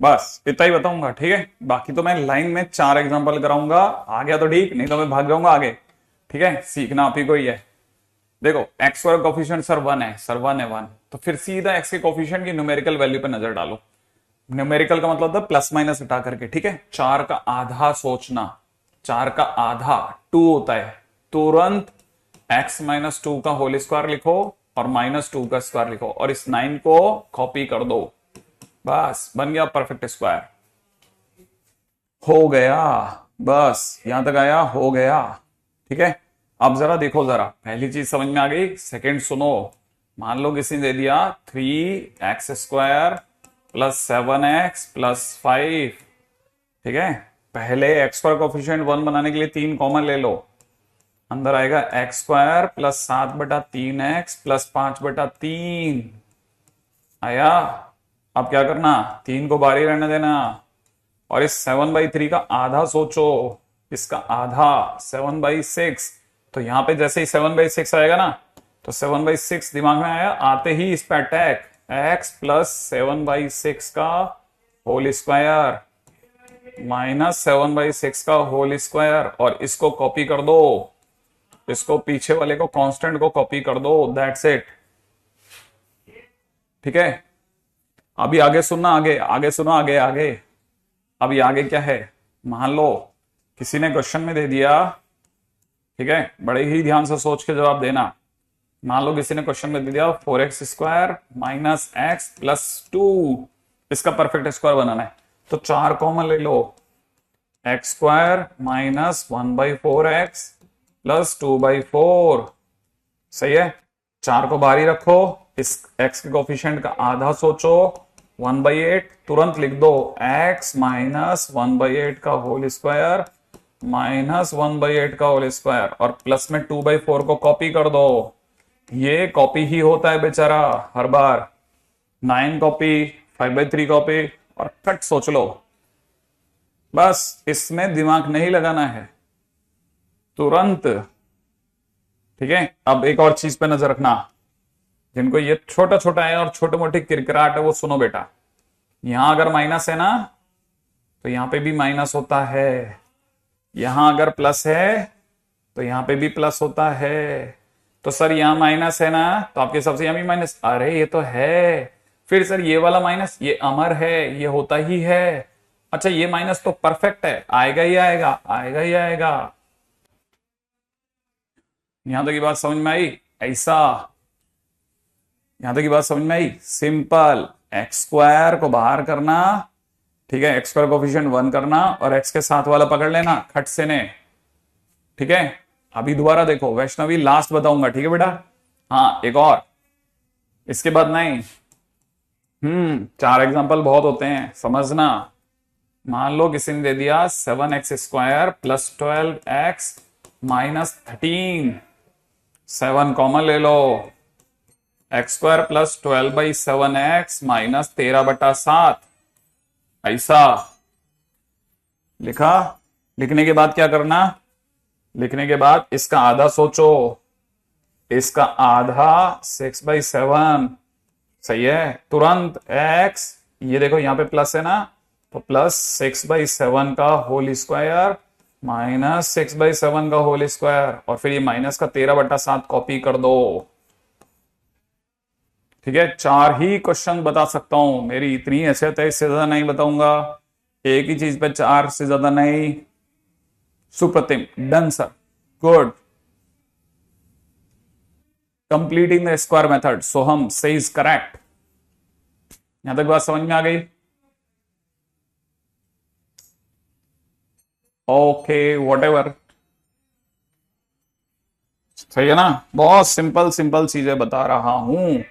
बस इतना ही बताऊंगा। ठीक है, बाकी तो मैं लाइन में 4 एग्जांपल कराऊंगा। आ गया तो ठीक, नहीं तो मैं भाग जाऊंगा आगे। ठीक है, सीखना आप ही को ही है। देखो एक्स स्क्वायर कोफिशिएंट सर 1 है, सर 1 है 1, तो फिर सीधा एक्स के कोफिशिएंट की न्यूमेरिकल वैल्यू पे नजर डालो। न्यूमेरिकल का मतलब था प्लस माइनस हटा करके। ठीक है, 4 का आधा सोचना, 4 का आधा 2 होता है, तुरंत x-2 का होल स्क्वायर लिखो और -2 का स्क्वायर लिखो और इस 9 को कॉपी कर दो, बस बन गया परफेक्ट स्क्वायर। हो गया, बस यहां तक आया, हो गया। ठीक है, अब जरा देखो, जरा पहली चीज समझ में आ गई, सेकंड सुनो। मान लो किसी ने दे दिया 3x² + 7x + 5। ठीक है, पहले एक्स स्क्वायर कोफिशिएंट 1 बनाने के लिए 3 कॉमन ले लो, अंदर आएगा x² + 7/3x + 5/3 आया। अब क्या करना, 3 को बाहर ही रहने देना और इस 7/3 का आधा सोचो, इसका आधा 7/6। तो यहां पे जैसे ही 7/6 आएगा ना, तो 7/6 दिमाग में आया, आते ही इस पे अटैक, x + 7/6 का होल स्क्वायर -7/6 का होल स्क्वायर, और इसको कॉपी कर दो, इसको पीछे वाले को कांस्टेंट को कॉपी कर दो, दैट्स इट। ठीक है, अभी आगे सुनना, आगे आगे सुनो, आगे आगे। अभी आगे क्या है, मान लो किसी ने क्वेश्चन में दे दिया, ठीक है, बड़े ही ध्यान से सोच के जवाब देना। मान लो किसी ने क्वेश्चन में दे दिया 4x² - x + 2, इसका परफेक्ट स्क्वायर बनाना है, तो 4 कॉमन ले लो, x² - 1/4x + 2/4। सही है, 4 को बाहर ही रखो, इस x के कोफिशिएंट का आधा सोचो, 1/8, तुरंत लिख दो x - 1/8 का होल स्क्वायर -1/8 का होल स्क्वायर, और प्लस में 2/4 को कॉपी कर दो। ये कॉपी ही होता है बेचारा हर बार, 9 कॉपी, 5/3 कॉपी, और कट सोच लो, बस इसमें दिमाग नहीं लगाना है, तुरंत। ठीक है, अब एक और चीज पे नजर रखना, जिनको ये छोटा छोटा है और छोटे मोटे किरकिराट है वो सुनो बेटा। यहां अगर माइनस है ना, तो यहां पे भी माइनस होता है, यहां अगर प्लस है तो यहां पे भी प्लस होता है। तो सर यहां माइनस है ना, तो आपके हिसाब से यहां भी माइनस, अरे ये तो है, फिर सर ये वाला माइनस, ये अमर है, ये होता ही है। अच्छा ये माइनस तो परफेक्ट है, आएगा ही आएगा, आएगा ही आएगा। यहां तक की बात समझ में आई? ऐसा, यहां तक की बात समझ में आई? सिंपल, x² को बाहर करना, ठीक है, x² कोफिशिएंट 1 करना और x के साथ वाला पकड़ लेना खट से ने। ठीक है, अभी दोबारा देखो, वैष्णवी लास्ट बताऊंगा, ठीक है बेटा? हाँ एक और, इसके बाद नहीं। 4 एग्जांपल बहुत होते हैं, समझना। मान लो किसी ने दे दिया 7x² + 12x - 13, 7 कॉमन ले लो, X square plus 12/7x minus 13/7 ऐसा लिखा। लिखने के बाद क्या करना, लिखने के बाद इसका आधा सोचो, इसका आधा 6/7 सही है। तुरंत x, ये देखो यहां पे प्लस है ना, तो प्लस 6/7 का होल स्क्वायर माइनस 6/7 का होल स्क्वायर, और फिर ये माइनस का 13/7 कॉपी कर दो। ठीक है, 4 ही क्वेश्चन बता सकता हूं, मेरी इतनी हैसियत है, इससे ज्यादा नहीं बताऊंगा। एक ही चीज पे 4 से ज्यादा नहीं। Supratim, done sir, good. Completing the square method, Soham says correct. यहां तक बात समझ में आ गई? ओके व्हाटएवर, सही है ना। बहुत सिंपल सिंपल चीजें बता रहा हूं।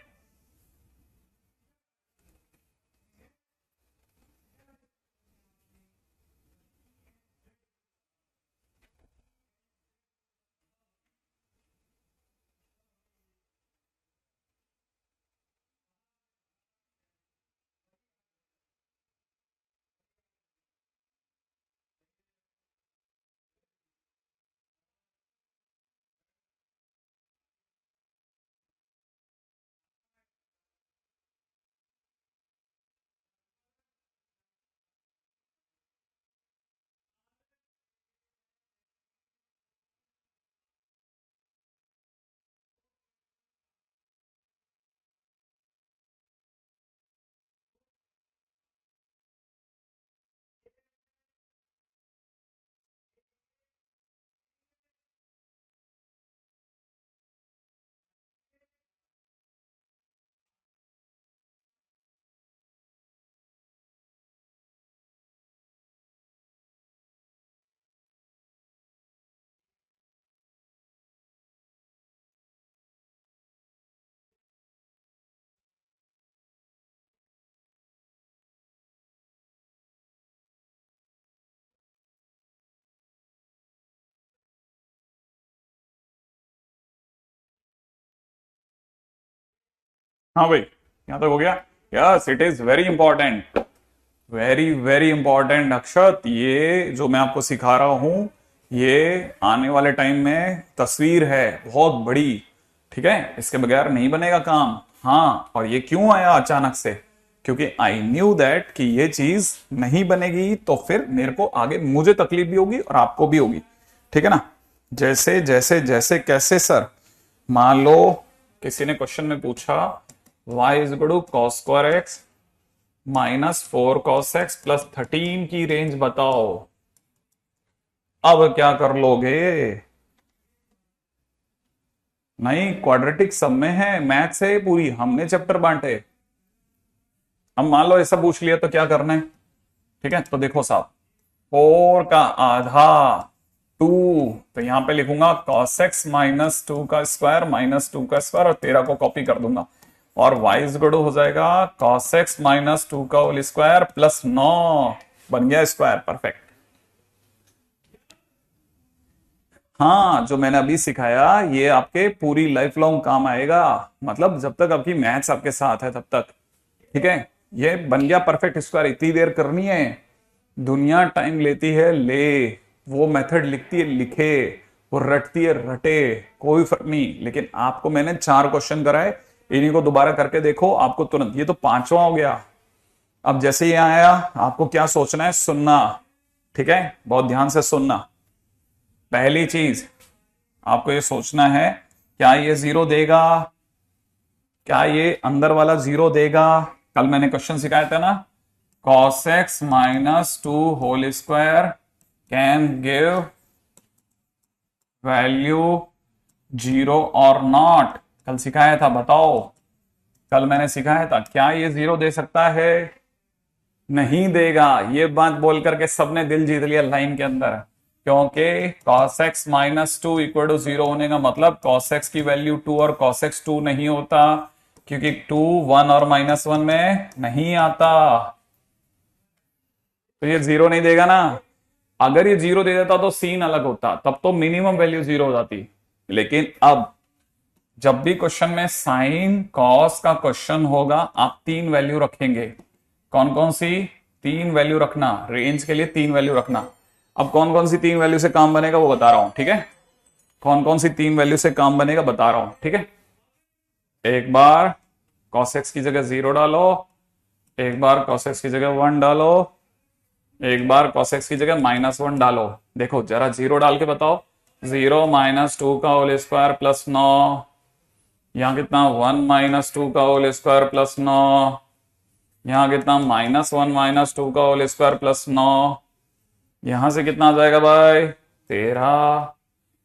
हाँ भाई, यहां तक हो गया। Yes, it is very important, very very important Akshat. ये जो मैं आपको सिखा रहा हूं, ये आने वाले टाइम में तस्वीर है बहुत बड़ी। ठीक है, इसके बगैर नहीं बनेगा काम। हाँ, और ये क्यों आया अचानक से? क्योंकि आई न्यू दैट कि ये चीज नहीं बनेगी तो फिर मेरे को आगे मुझे तकलीफ भी होगी और आपको भी होगी। ठीक है ना। जैसे जैसे जैसे कैसे सर, मान लो किसी ने क्वेश्चन में पूछा y is equal to cos square x minus 4 cos x plus 13 की रेंज बताओ। अब क्या कर लोगे? नहीं, क्वाड्रेटिक सब में है, मैथ्स है पूरी, हमने चैप्टर बांटे। अब मान लो ऐसा पूछ लिया तो क्या करना है? ठीक है, तो देखो साहब, 4 का आधा 2, तो यहां पे लिखूंगा cos x माइनस 2 का स्क्वायर माइनस 2 का स्क्वायर, और 13 को कॉपी कर दूंगा, और y इज इक्वल टू हो जाएगा cos x माइनस 2 का होल स्क्वायर प्लस 9, बन गया स्क्वायर, परफेक्ट। हाँ, जो मैंने अभी सिखाया ये आपके पूरी लाइफ लॉन्ग काम आएगा, मतलब जब तक आपकी मैथ्स आपके साथ है तब तक। ठीक है, ये बन गया परफेक्ट स्क्वायर। इतनी देर करनी है, दुनिया टाइम लेती है ले, वो मेथड लिखती है लिखे, वो रटती है रटे, कोई फर्क नहीं। लेकिन आपको मैंने 4 क्वेश्चन कराए, इन्हीं को दोबारा करके देखो, आपको तुरंत, ये तो 5वां हो गया। अब जैसे ये आया, आपको क्या सोचना है? सुनना। ठीक है, बहुत ध्यान से सुनना। पहली चीज आपको ये सोचना है, क्या ये 0 देगा? क्या ये अंदर वाला 0 देगा? कल मैंने क्वेश्चन सिखाया था ना, cos x minus 2 whole square can give value 0 और नॉट। कल सिखाया था, बताओ, कल मैंने सिखाया था, क्या ये 0 दे सकता है? नहीं देगा। ये बात बोल करके सबने दिल जीत लिया लाइन के अंदर, क्योंकि cos x minus 2 equal to 0 होने का मतलब cos x की वैल्यू 2 और cos x 2 नहीं होता, क्योंकि 2 1 और -1 में नहीं आता, तो ये 0 नहीं देगा ना। अगर ये 0 दे देता तो सीन अलग होता, तब तो मिनिमम वैल्यू 0 हो जाती। लेकिन अब जब भी क्वेश्चन में साइन कॉस का क्वेश्चन होगा आप तीन वैल्यू रखेंगे। कौन कौन सी? तीन वैल्यू रखना, रेंज के लिए तीन वैल्यू रखना। अब कौन कौन सी तीन वैल्यू से काम बनेगा वो बता रहा हूं, ठीक है? कौन कौन सी तीन वैल्यू से काम बनेगा बता रहा हूं, ठीक है? एक बार cos x की जगह 0 डालो, एक बार cos x की जगह 1 डालो, एक बार cos x की जगह -1 डालो। देखो जरा 0 डाल के बताओ। 0 माइनस 2 का होल स्क्वायर प्लस 9, यहां कितना 1 माइनस 2 का होल स्क्वायर प्लस 9, यहां कितना -1 माइनस 2 का होल स्क्वायर प्लस 9, यहां से कितना आ जाएगा भाई 13,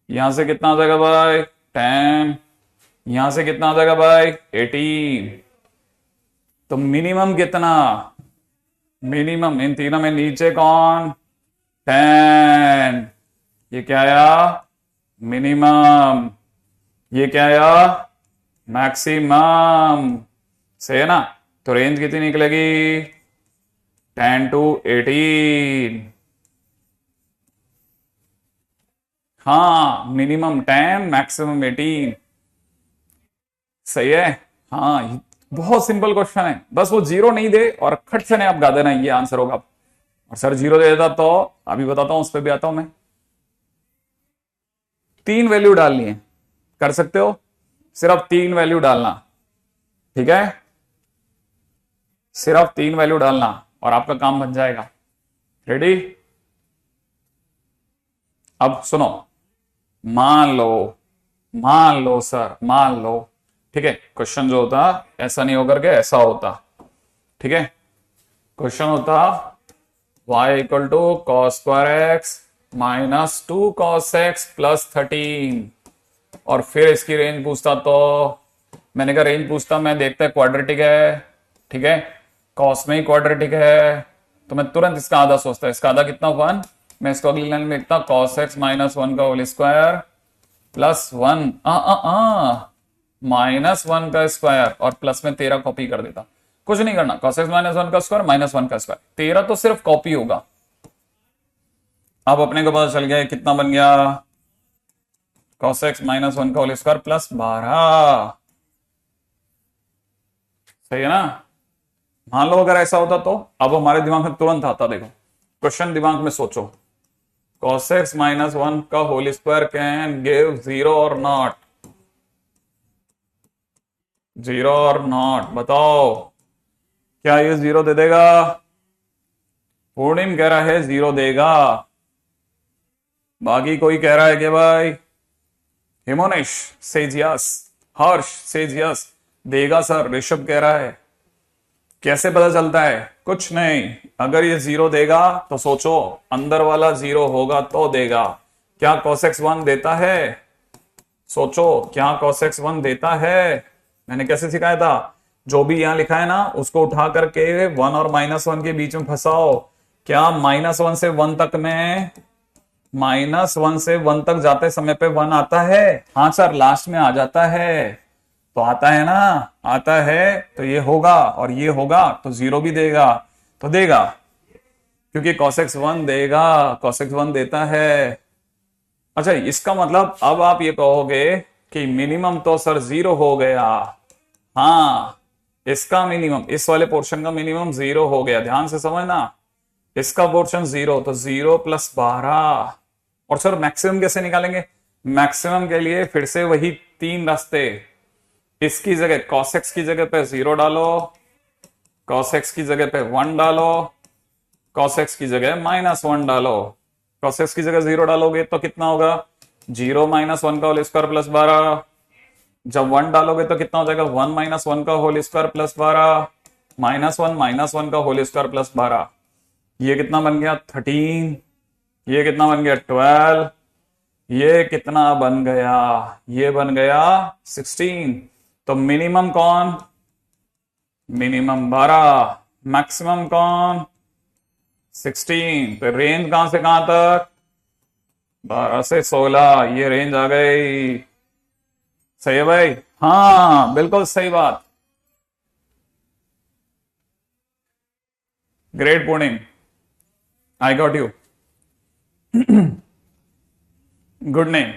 यहां से कितना आ जाएगा भाई 10, यहां से कितना आ जाएगा भाई 18। तो मिनिमम कितना? मिनिमम इन तीनों में नीचे कौन? 10। ये क्या आया? मिनिमम। ये क्या आया? मैक्सिमम। सही है ना? तो रेंज कितनी निकलेगी? 10 to 18। हाँ, मिनिमम 10, मैक्सिमम 18। सही है। हाँ, बहुत सिंपल क्वेश्चन है, बस वो जीरो नहीं दे और खट से नहीं आप गा देना ये आंसर होगा। और सर जीरो दे देता तो अभी बताता हूं, उस पर भी आता हूं मैं। तीन वैल्यू डालनी है, कर सकते हो, सिर्फ तीन वैल्यू डालना, ठीक है? सिर्फ तीन वैल्यू डालना और आपका काम बन जाएगा। रेडी? अब सुनो, मान लो, मान लो सर, मान लो, ठीक है? क्वेश्चन जो होता ऐसा नहीं होकर के ऐसा होता, ठीक है? क्वेश्चन होता y equal to cos square x minus 2 cos x plus 13, और फिर इसकी रेंज पूछता तो मैंने कहा रेंज पूछता, मैं देखता है क्वाड्रेटिक है, ठीक है? कॉस में ही क्वाड्रेटिक है तो मैं तुरंत इसका आधा सोचता, इसका आधा कितना 1, मैं इसको अगली लाइन में लिखता कॉस एक्स -1 का होल स्क्वायर प्लस 1 -1 का स्क्वायर और प्लस में 13 कॉपी कर देता। कुछ नहीं करना, cos x -1 का स्क्वायर -1 का स्क्वायर, 13 तो सिर्फ कॉपी होगा। अब अपने को पता चल गया कितना बन गया, cos x -1 का होल स्क्वायर प्लस 12। सही है ना? मान लो अगर ऐसा होता तो अब हमारे दिमाग में तुरंत आता, देखो क्वेश्चन दिमाग में सोचो, cos x -1 का होल स्क्वायर कैन गिव 0 और नॉट? 0 और नॉट, बताओ क्या ये 0 दे देगा? पूर्णिम कह रहा है 0 देगा, बाकी कोई कह रहा है कि भाई हिमोनिश सेज यस, हर्ष सेज यस देगा सर, ऋषभ कह रहा है। कैसे पता चलता है? कुछ नहीं, अगर ये 0 देगा तो सोचो अंदर वाला 0 होगा तो देगा। क्या cos x 1 देता है? सोचो क्या cos x 1 देता है? मैंने कैसे सिखाया था, जो भी यहां लिखा है ना उसको उठा करके 1 और -1 के बीच में फंसाओ। क्या -1 से 1 तक में, -1 से 1 तक जाते समय पे 1 आता है? हाँ सर, लास्ट में आ जाता है, तो आता है ना, आता है तो ये होगा और ये होगा तो 0 भी देगा, तो देगा क्योंकि cos x 1 देगा, cos x 1 देता है। अच्छा, इसका मतलब अब आप ये कहोगे कि मिनिमम तो सर 0 हो गया। हाँ, इसका मिनिमम, इस वाले पोर्शन का मिनिमम 0 हो गया, ध्यान से समझना। इसका पोर्शन 0 तो 0 + 12। और सर मैक्सिमम कैसे निकालेंगे? मैक्सिमम के लिए फिर से वही तीन रास्ते, इसकी जगह cos x की जगह पे 0 डालो, cos x की जगह पे 1 डालो, cos x की जगह -1 डालो। cos x की जगह 0 डालोगे तो कितना होगा? 0 - 1 का होल स्क्वायर प्लस 12। जब 1 डालोगे तो कितना हो जाएगा? 1 - 1 का होल स्क्वायर प्लस 12, -1 का होल स्क्वायर प्लस 12। ये कितना बन गया? 13। ये कितना बन गया? 12। ये कितना बन गया? ये बन गया 16। तो मिनिमम कौन? मिनिमम 12, मैक्सिमम कौन? 16। तो रेंज कहां से कहां तक? 12 से 16, ये रेंज आ गई। सही है भाई? हाँ बिल्कुल सही बात, great Purnim, I got you, good name.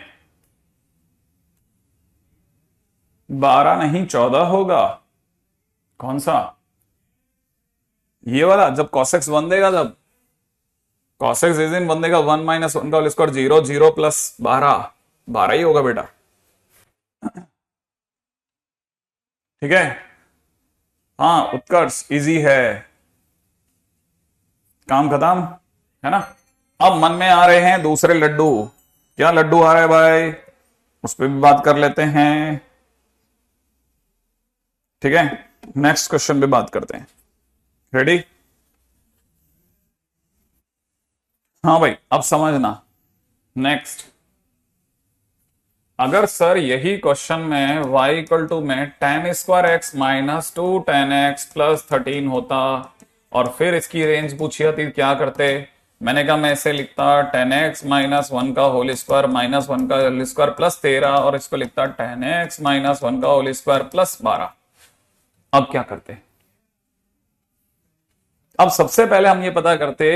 12 नहीं 14 होगा। कौन सा? ये वाला, जब cos x 1 देगा, जब cos x इज इन 1 देगा, 1 माइनस 1 का होल स्क्वायर 0, 0 प्लस 12, 12 ही होगा बेटा। ठीक है, हाँ उत्कर्ष इजी है, काम खत्म है ना। अब मन में आ रहे हैं दूसरे लड्डू। क्या लड्डू आ रहा है भाई, उस पर भी बात कर लेते हैं। ठीक है, नेक्स्ट क्वेश्चन पे बात करते हैं। रेडी? हाँ भाई, अब समझना। नेक्स्ट, अगर सर यही क्वेश्चन में y इक्वल टू में tan square x minus 2 tan x plus 13 होता और फिर इसकी रेंज पूछी होती, क्या करते? मैंने कहा मैं इसे लिखता tan x माइनस 1 का होल स्क्वायर माइनस 1 का होल स्क्वायर प्लस 13 और इसको लिखता tan x माइनस 1 का होल स्क्वायर प्लस 12। अब क्या करते? अब सबसे पहले हम ये पता करते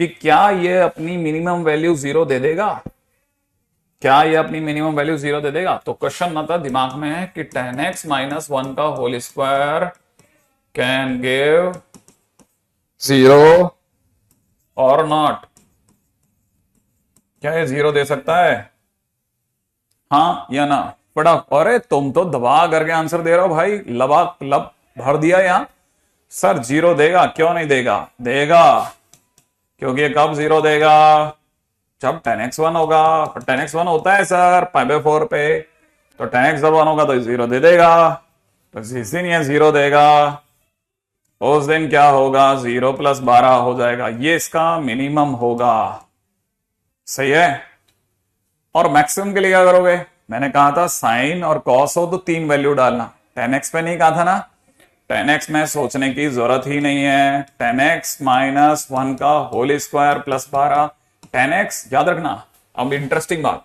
कि क्या ये अपनी मिनिमम वैल्यू 0 दे देगा। क्या ये अपनी मिनिमम वैल्यू 0 दे देगा? तो क्वेश्चन मतलब दिमाग में है कि tan x माइनस 1 का होल स्क्वायर कैन गिव 0 और नॉट। क्या ये 0 दे सकता है? हाँ या ना? बड़ा, अरे तुम तो दबा करके आंसर दे रहे हो भाई, लबा लब भर दिया यहां। सर 0 देगा, क्यों नहीं देगा? देगा, क्योंकि ये कब 0 देगा? जब tan x 1 होगा। और tan x 1 होता है सर π/4 पे, तो tan x जब 1 होगा तो 0 दे देगा। तो जिस दिन ये 0 देगा उस दिन क्या होगा? 0 प्लस 12 हो जाएगा, ये इसका मिनिमम होगा। सही है। और मैक्सिमम के लिए क्या करोगे? मैंने कहा था साइन और कॉस हो तो 3 वैल्यू डालना। tan x पे नहीं कहा था ना? tan x में सोचने की जरूरत ही नहीं है। tan x माइनस 1 का whole square plus 12, tan x याद रखना। अब इंटरेस्टिंग बात,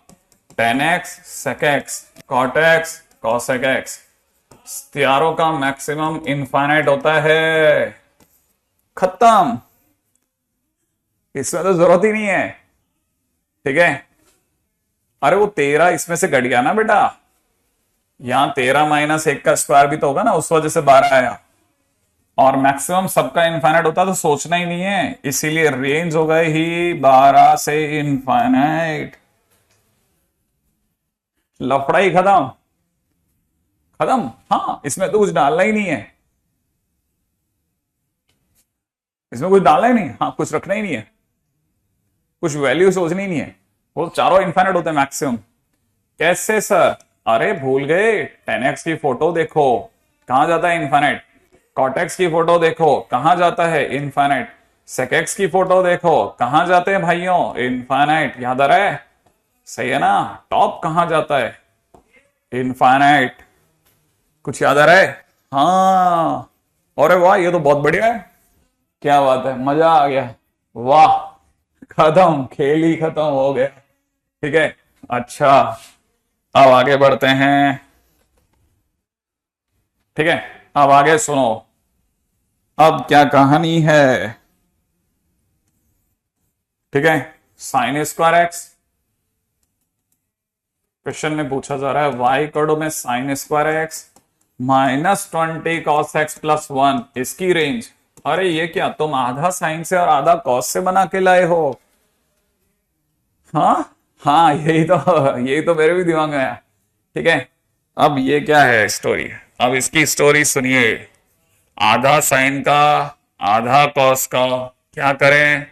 tan x sec x cot x cosec x चारों का मैक्सिमम इनफाइनाइट होता है। खत्म, इसमें तो जरूरत ही नहीं है। ठीक है, अरे वो 13 इसमें से घट गया ना बेटा, यहां 13 माइनस 1 का स्क्वायर भी तो होगा ना, उस वजह से 12 आया। और मैक्सिमम सबका इनफाइनाइट होता तो सोचना ही नहीं है, इसीलिए रेंज हो गए ही 12 से इनफाइनाइट। लफड़ा ही खत्म, खत्म। हाँ, इसमें तो कुछ डालना ही नहीं है, इसमें कुछ डालना ही नहीं। हाँ, कुछ रखना ही नहीं है, कुछ वैल्यू सोचनी ही नहीं है, वो चारों इनफाइनाइट होते हैं मैक्सिमम। कैसे सर? अरे भूल गए, tan x की फोटो देखो, कहां जाता है? इनफाइनाइट। cot x की फोटो देखो, कहां जाता है? इनफाइनाइट। sec x की फोटो देखो, कहां जाते हैं भाइयों? इनफाइनाइट। याद आ रहा है? सही है ना? टॉप कहां जाता है? इनफाइनाइट। कुछ याद आ रहा है? हाँ, अरे वाह, ये तो बहुत बढ़िया है। क्या बात है, मजा आ गया। वाह, खत्म, खेल ही खत्म हो गया। ठीक है, अच्छा अब आगे बढ़ते हैं। ठीक है, अब आगे सुनो, अब क्या कहानी है। ठीक है, साइन स्क्वायर एक्स क्वेश्चन में पूछा जा रहा है, वाई इक्वल में sine square x minus 20 cos x plus 1, इसकी रेंज। अरे ये क्या, तुम आधा साइन से और आधा कॉस से बना के लाए हो? हाँ हाँ, यही तो मेरे भी दिमाग में आया। ठीक है, अब ये क्या है स्टोरी, अब इसकी स्टोरी सुनिए। आधा साइन का आधा कॉस का, क्या करें?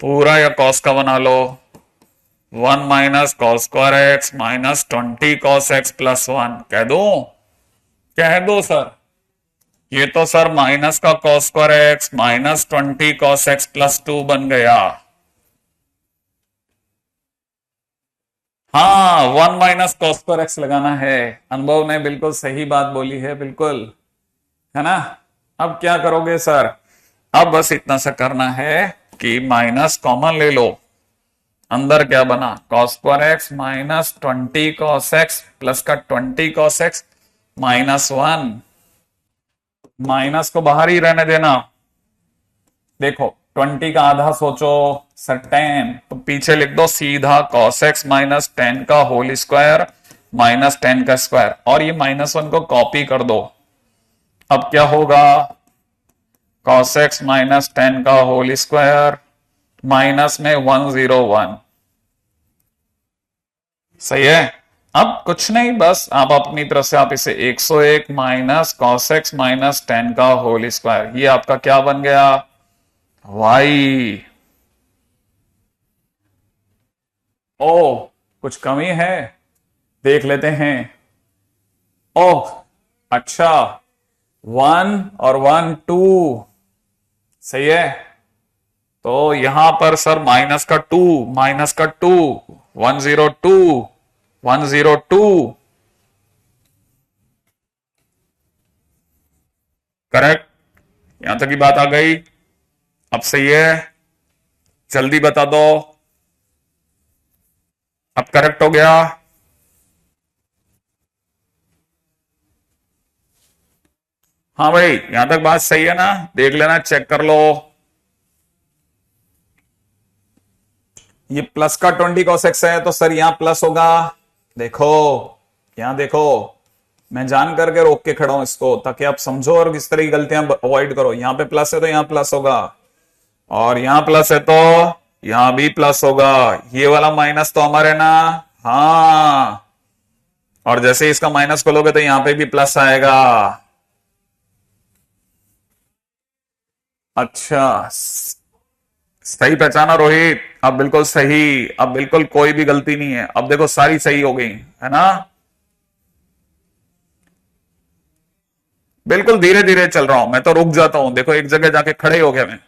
पूरा या कॉस का बना लो। 1 minus cos square x minus 20 cos x plus 1 कह दो? कह दो सर। ये तो सर माइनस का cos square x minus 20 cos x plus 2 बन गया। हाँ, 1 माइनस कॉस स्क्वायर एक्स लगाना है। अनुभव ने बिल्कुल सही बात बोली है, बिल्कुल, है ना? अब क्या करोगे सर? अब बस इतना सा करना है कि माइनस कॉमन ले लो। अंदर क्या बना? Cos square x minus 20 cos x plus का 20 कॉस एक्स माइनस 1। माइनस को बाहर ही रहने देना। देखो 20 का आधा सोचो सर 10, तो पीछे लिख दो सीधा cos x माइनस 10 का होल स्क्वायर -10 का स्क्वायर, और ये -1 को कॉपी कर दो। अब क्या होगा, cos x -10 का होल स्क्वायर माइनस में 101। सही है। अब कुछ नहीं, बस आप अपनी तरफ से आप इसे 101 माइनस cos x -10 का होल स्क्वायर, ये आपका क्या बन गया, y। ओ, कुछ कमी है, देख लेते हैं। ओह अच्छा, 1 और 1 2, सही है। तो यहां पर सर माइनस का 2, 102, 102, करेक्ट। यहां तक की बात आ गई, अब सही है, जल्दी बता दो, अब करेक्ट हो गया। हाँ भाई, यहां तक बात सही है ना, देख लेना, चेक कर लो। ये प्लस का 20 cos x है, तो सर यहां प्लस होगा। देखो, यहां देखो, मैं जान करके रोक के खड़ा हूं इसको, ताकि आप समझो और इस तरह की गलतियां अवॉइड करो। यहां पे प्लस है तो यहां प्लस होगा, और यहां प्लस है तो यहां भी प्लस होगा। ये वाला माइनस तो अमर है ना, हाँ, और जैसे इसका माइनस खोलोगे तो यहां पे भी प्लस आएगा। अच्छा, सही पहचाना रोहित, अब बिल्कुल सही, अब बिल्कुल कोई भी गलती नहीं है, अब देखो सारी सही हो गई है ना। बिल्कुल धीरे धीरे चल रहा हूं मैं, तो रुक जाता हूं, देखो एक जगह जाके खड़े हो गया मैं।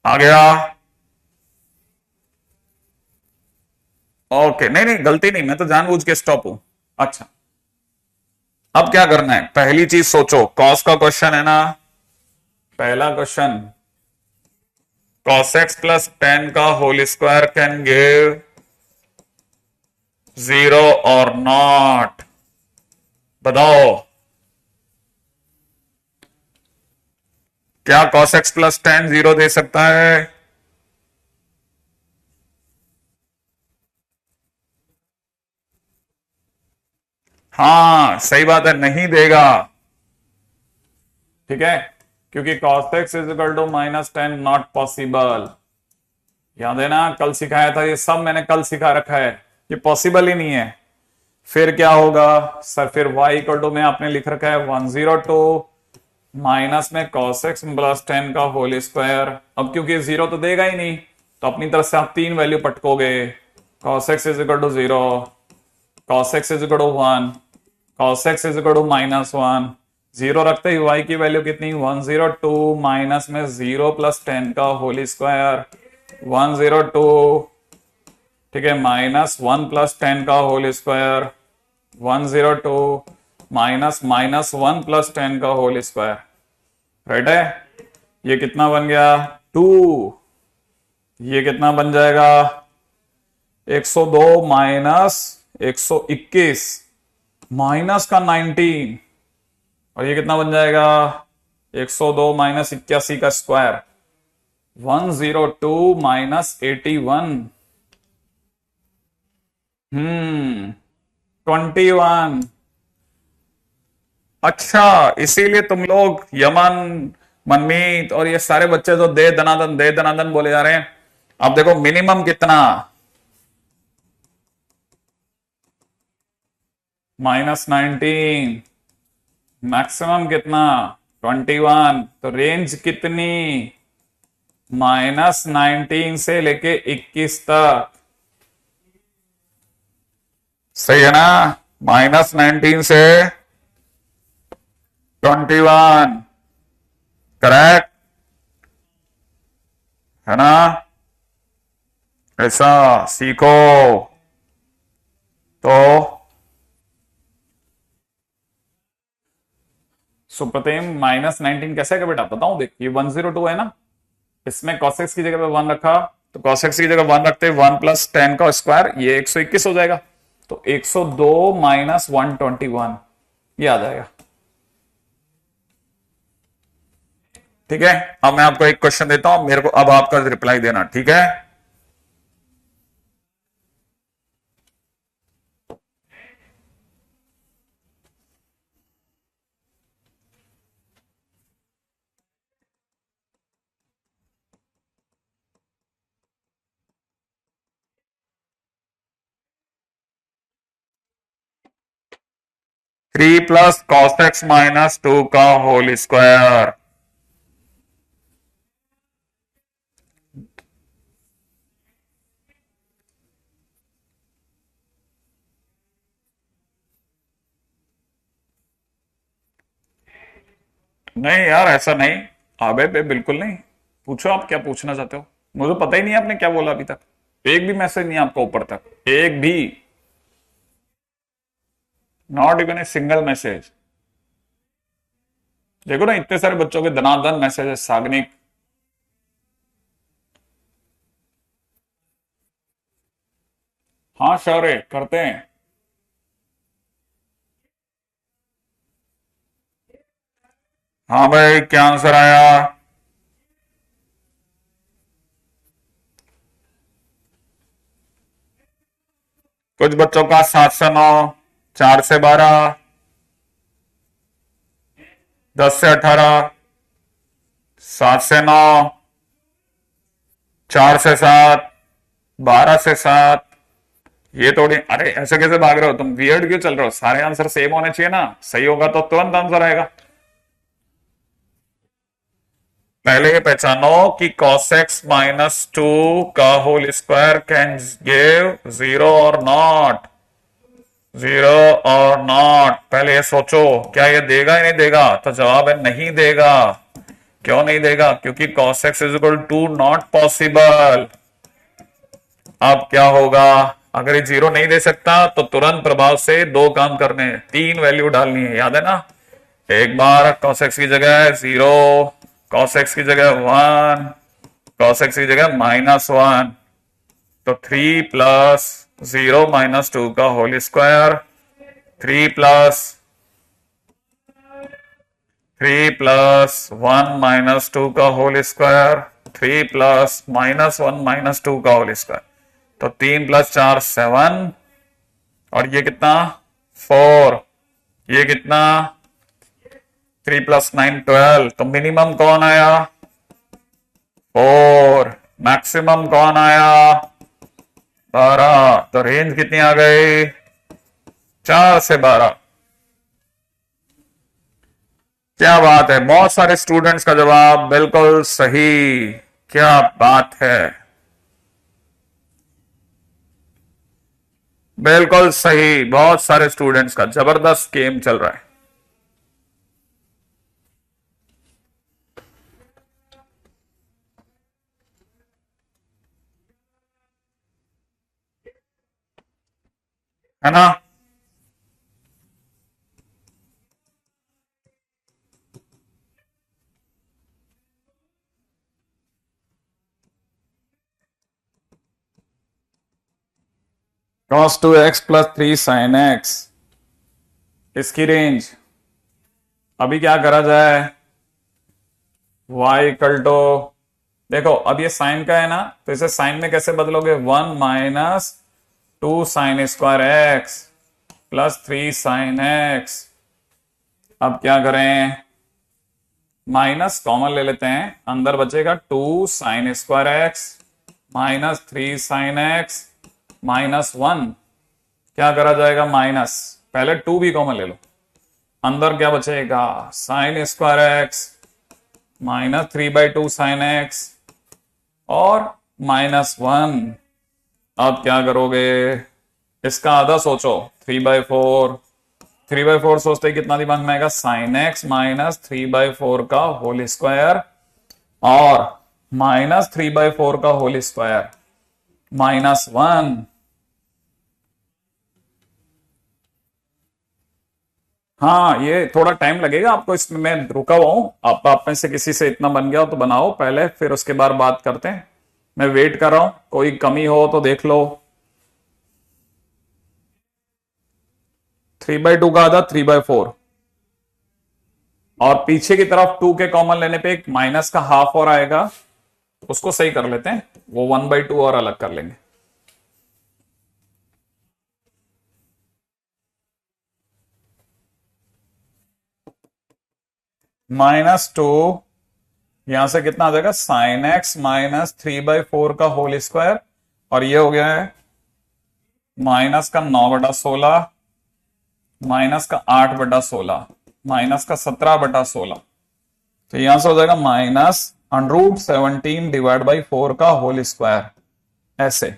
आ गया, ओके, नहीं नहीं गलती नहीं, मैं तो जानबूझ के स्टॉप हूं। अच्छा, अब क्या करना है, पहली चीज सोचो, कॉस का क्वेश्चन है ना, पहला क्वेश्चन, cos x प्लस 10 का होल स्क्वायर कैन गिव 0 और नॉट, बताओ क्या cos x प्लस 10 0 दे सकता है। हाँ सही बात है, नहीं देगा, ठीक है, क्योंकि cos x is equal to -10 not possible. याद है ना, कल सिखाया था, ये सब मैंने कल सिखा रखा है, ये पॉसिबल ही नहीं है। फिर क्या होगा सर, फिर y इक्वल टू में आपने लिख रखा है 102 माइनस में cos x प्लस 10 का होल स्क्वायर। अब क्योंकि 0 तो देगा ही नहीं, तो अपनी तरफ से आप 3 वैल्यू पटकोगे, cos x is equal to 0, cos x is equal to 1, cos x is equal to -1। 0 रखते ही y की वैल्यू कितनी, 102 माइनस में 0 प्लस 10 का होल स्क्वायर, 102, ठीक है, -1 प्लस 10 का होल स्क्वायर, 102 माइनस -1 प्लस 10 का होल स्क्वायर, राइट है। ये कितना बन गया, 2, ये कितना बन जाएगा, 102 माइनस 121 माइनस का 19, और ये कितना बन जाएगा, 102 माइनस 81 का स्क्वायर, 102 माइनस 81, 21। अच्छा, इसीलिए तुम लोग यमन, मनमीत और ये सारे बच्चे तो दे दनादन बोले जा रहे हैं। अब देखो मिनिमम कितना, -19, मैक्सिमम कितना, 21, तो रेंज कितनी, -19 से लेके 21 तक, सही है ना, -19 से 21, करेक्ट है ना, ऐसा सीखो। तो सुप्रतिम -19 कैसे है बेटा, बताऊं, देख ये 102 है ना, इसमें cos x की जगह पे 1 रखा, तो cos x की जगह 1 रखते 1 प्लस 10 का स्क्वायर, ये 121 हो जाएगा, तो 102 माइनस 121 ये आ जाएगा। ठीक है, अब मैं आपको एक क्वेश्चन देता हूं, मेरे को अब आपका रिप्लाई देना, ठीक है। Three plus cos x minus two का होल स्क्वायर। नहीं यार ऐसा नहीं, अबे बे बिल्कुल नहीं। पूछो आप क्या पूछना चाहते हो, मुझे पता ही नहीं आपने क्या बोला अभी तक। एक भी मैसेज नहीं आपका ऊपर तक, एक भी, not even a single message. देखो ना इतने सारे बच्चों के धनाधन मैसेजेस सागनिक। हाँ श्योर है, करते हैं। हाँ भाई क्या आंसर आया? कुछ बच्चों का 7 से 9, 4 से 12, 10 से 18, 7 से 9, 4 से 7, 12 से 7। ये थोड़ी, अरे ऐसे कैसे भाग रहे हो तुम, वियर्ड क्यों चल रहे हो? सारे आंसर सेम होने चाहिए ना, सही होगा तो तुरंत आंसर आएगा। पहले ये पहचानो कि cos x माइनस टू का whole square can give zero और नॉट, जीरो और नॉट। पहले ये सोचो क्या ये देगा या नहीं देगा, तो जवाब है नहीं देगा। क्यों नहीं देगा? क्योंकि cos x is equal to not possible. अब क्या होगा, अगर ये जीरो नहीं दे सकता तो तुरंत प्रभाव से दो काम करने हैं, तीन वैल्यू डालनी है, याद है ना। एक बार cos x की जगह 0, cos x की जगह 1, cos x की जगह -1। तो 3 प्लस 0 माइनस 2 का होल स्क्वायर, 3 प्लस 1 माइनस 2 का होल स्क्वायर, 3 प्लस -1 माइनस 2 का होल स्क्वायर। तो 3 प्लस 4 7, और ये कितना 4, ये कितना 3 प्लस 9 12। तो मिनिमम कौन आया 4, मैक्सिमम कौन आया 12। तो रेंज कितनी आ गई 4 से 12। क्या बात है, बहुत सारे स्टूडेंट्स का जवाब बिल्कुल सही। क्या बात है, बिल्कुल सही, बहुत सारे स्टूडेंट्स का जबरदस्त गेम चल रहा है। है ना। cos 2x plus 3 sin x, इसकी रेंज अभी क्या करा जाए, y इक्वल टू, देखो अब ये साइन का है ना, तो इसे साइन में कैसे बदलोगे, 1 minus 2 sine square x plus 3 sine x. अब क्या करें, माइनस कॉमन ले लेते हैं, अंदर बचेगा 2 sine square x minus 3 sine x -1। क्या करा जाएगा माइनस, पहले 2 भी कॉमन ले लो, अंदर क्या बचेगा sine square x -3/2 sine x और -1। अब क्या करोगे, इसका आधा सोचो, 3/4, 3/4 सोचते ही कितना दिमाग में आएगा, साइन एक्स -3/4 का होल स्क्वायर और -3/4 का होल स्क्वायर -1। हाँ ये थोड़ा टाइम लगेगा आपको, इसमें मैं रुका हुआ हूं, आप में से किसी से इतना बन गया हो तो बनाओ पहले, फिर उसके बाद बात करते हैं। मैं वेट कर रहा हूं, कोई कमी हो तो देख लो। 3/2 का आधा 3/4, और पीछे की तरफ 2 के कॉमन लेने पे एक माइनस का हाफ और आएगा, उसको सही कर लेते हैं, वो 1/2 और अलग कर लेंगे। -2 यहां से कितना आ जाएगा, साइन एक्स -3/4 का होल स्क्वायर, और ये हो गया है माइनस का 9/16 माइनस का 8/16 माइनस का 17/16। तो यहां से हो जाएगा -√17/4 का होल स्क्वायर, ऐसे।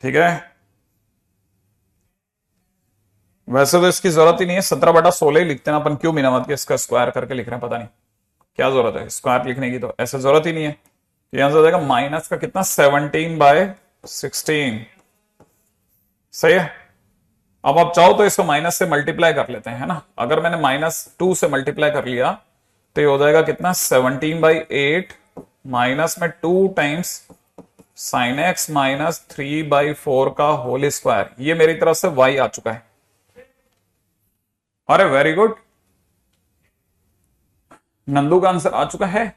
ठीक है, वैसे तो इसकी जरूरत ही नहीं है, 17/16 ही लिखते हैं अपन, क्यों बिना मत के इसका स्क्वायर करके लिख रहे हैं, पता नहीं क्या जरूरत है स्क्वायर लिखने की, तो ऐसे जरूरत ही नहीं है। तो यहां से हो जाएगा माइनस का कितना, 17/16। सही है। अब आप चाहो तो इसको माइनस से मल्टीप्लाई कर लेते हैं, है ना। अगर मैंने -2 से मल्टीप्लाई कर लिया तो ये हो जाएगा कितना, 17/8 माइनस में 2 टाइम्स साइन एक्स -3/4 का होल स्क्वायर। ये मेरी तरफ से y आ चुका है। अरे वेरी गुड, नंदू का आंसर आ चुका है।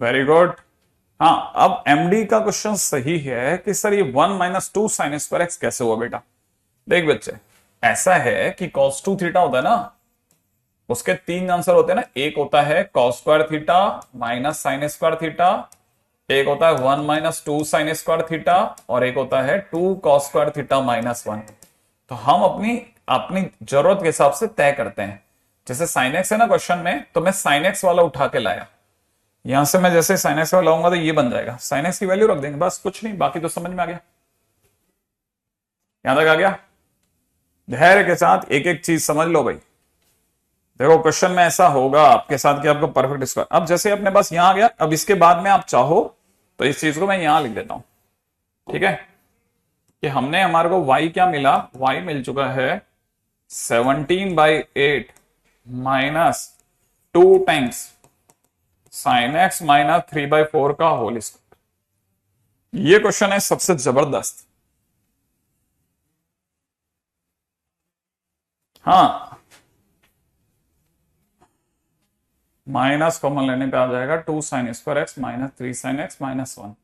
Very good. हाँ, अब एमडी का क्वेश्चन सही है कि सर ये 1 - 2 साइन स्क्वायर एक्स कैसे हुआ बेटा। देख बच्चे, ऐसा है कि cos 2 थीटा होता है ना, उसके 3 आंसर होते हैं ना। एक होता है cos square theta minus sine square theta, एक होता है 1 - 2 साइन स्क्वायर थीटा, और एक होता है 2 cos स्क्वायर थीटा -1। तो हम अपनी अपनी जरूरत के हिसाब से तय करते हैं। जैसे साइन एक्स है ना क्वेश्चन में, तो मैं साइन एक्स वाला उठा के लाया, यहां से मैं जैसे साइन एक्स वाला लाऊंगा तो ये बन जाएगा, साइन एक्स की वैल्यू रख देंगे, बस कुछ नहीं, बाकी तो समझ में आ गया। यहां तक आ गया। धैर्य के साथ एक एक चीज समझ लो भाई। देखो क्वेश्चन में ऐसा होगा आपके साथ कि आपको परफेक्ट स्क्वायर, अब जैसे अपने पास यहां आ गया, अब इसके बाद में आप चाहो तो इस चीज को मैं यहां लिख देता हूं। ठीक है, कि हमने, हमारे को y क्या मिला, y मिल चुका है 17/8 -2 टाइम्स साइन एक्स -3/4 का होल स्क्वायर। ये क्वेश्चन है सबसे जबरदस्त। हाँ, माइनस कॉमन लेने पे आ जाएगा 2 sine square x -3 sine x -1।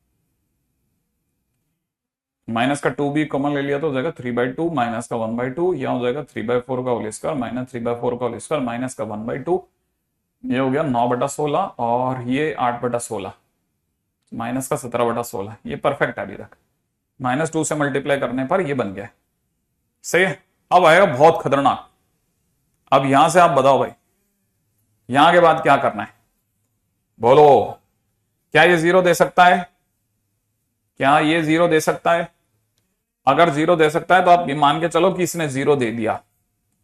Minus का 2 भी कॉमन ले लिया तो हो जाएगा 3/2 माइनस का 1/2, यहां हो जाएगा 3/4 का होल स्क्वायर -3/4 का होल स्क्वायर माइनस का 1/2। ये हो गया 9/16 और ये 8/16 माइनस का 17/16। ये परफेक्ट है अभी तक। -2 से मल्टीप्लाई करने पर ये बन गया। सही है। अब आएगा बहुत खतरनाक। अब यहां से आप बताओ भाई, यहां के बाद क्या करना है, बोलो। क्या ये 0 दे सकता है? क्या ये 0 दे सकता है? अगर 0 दे सकता है तो आप ये मान के चलो कि इसने 0 दे दिया,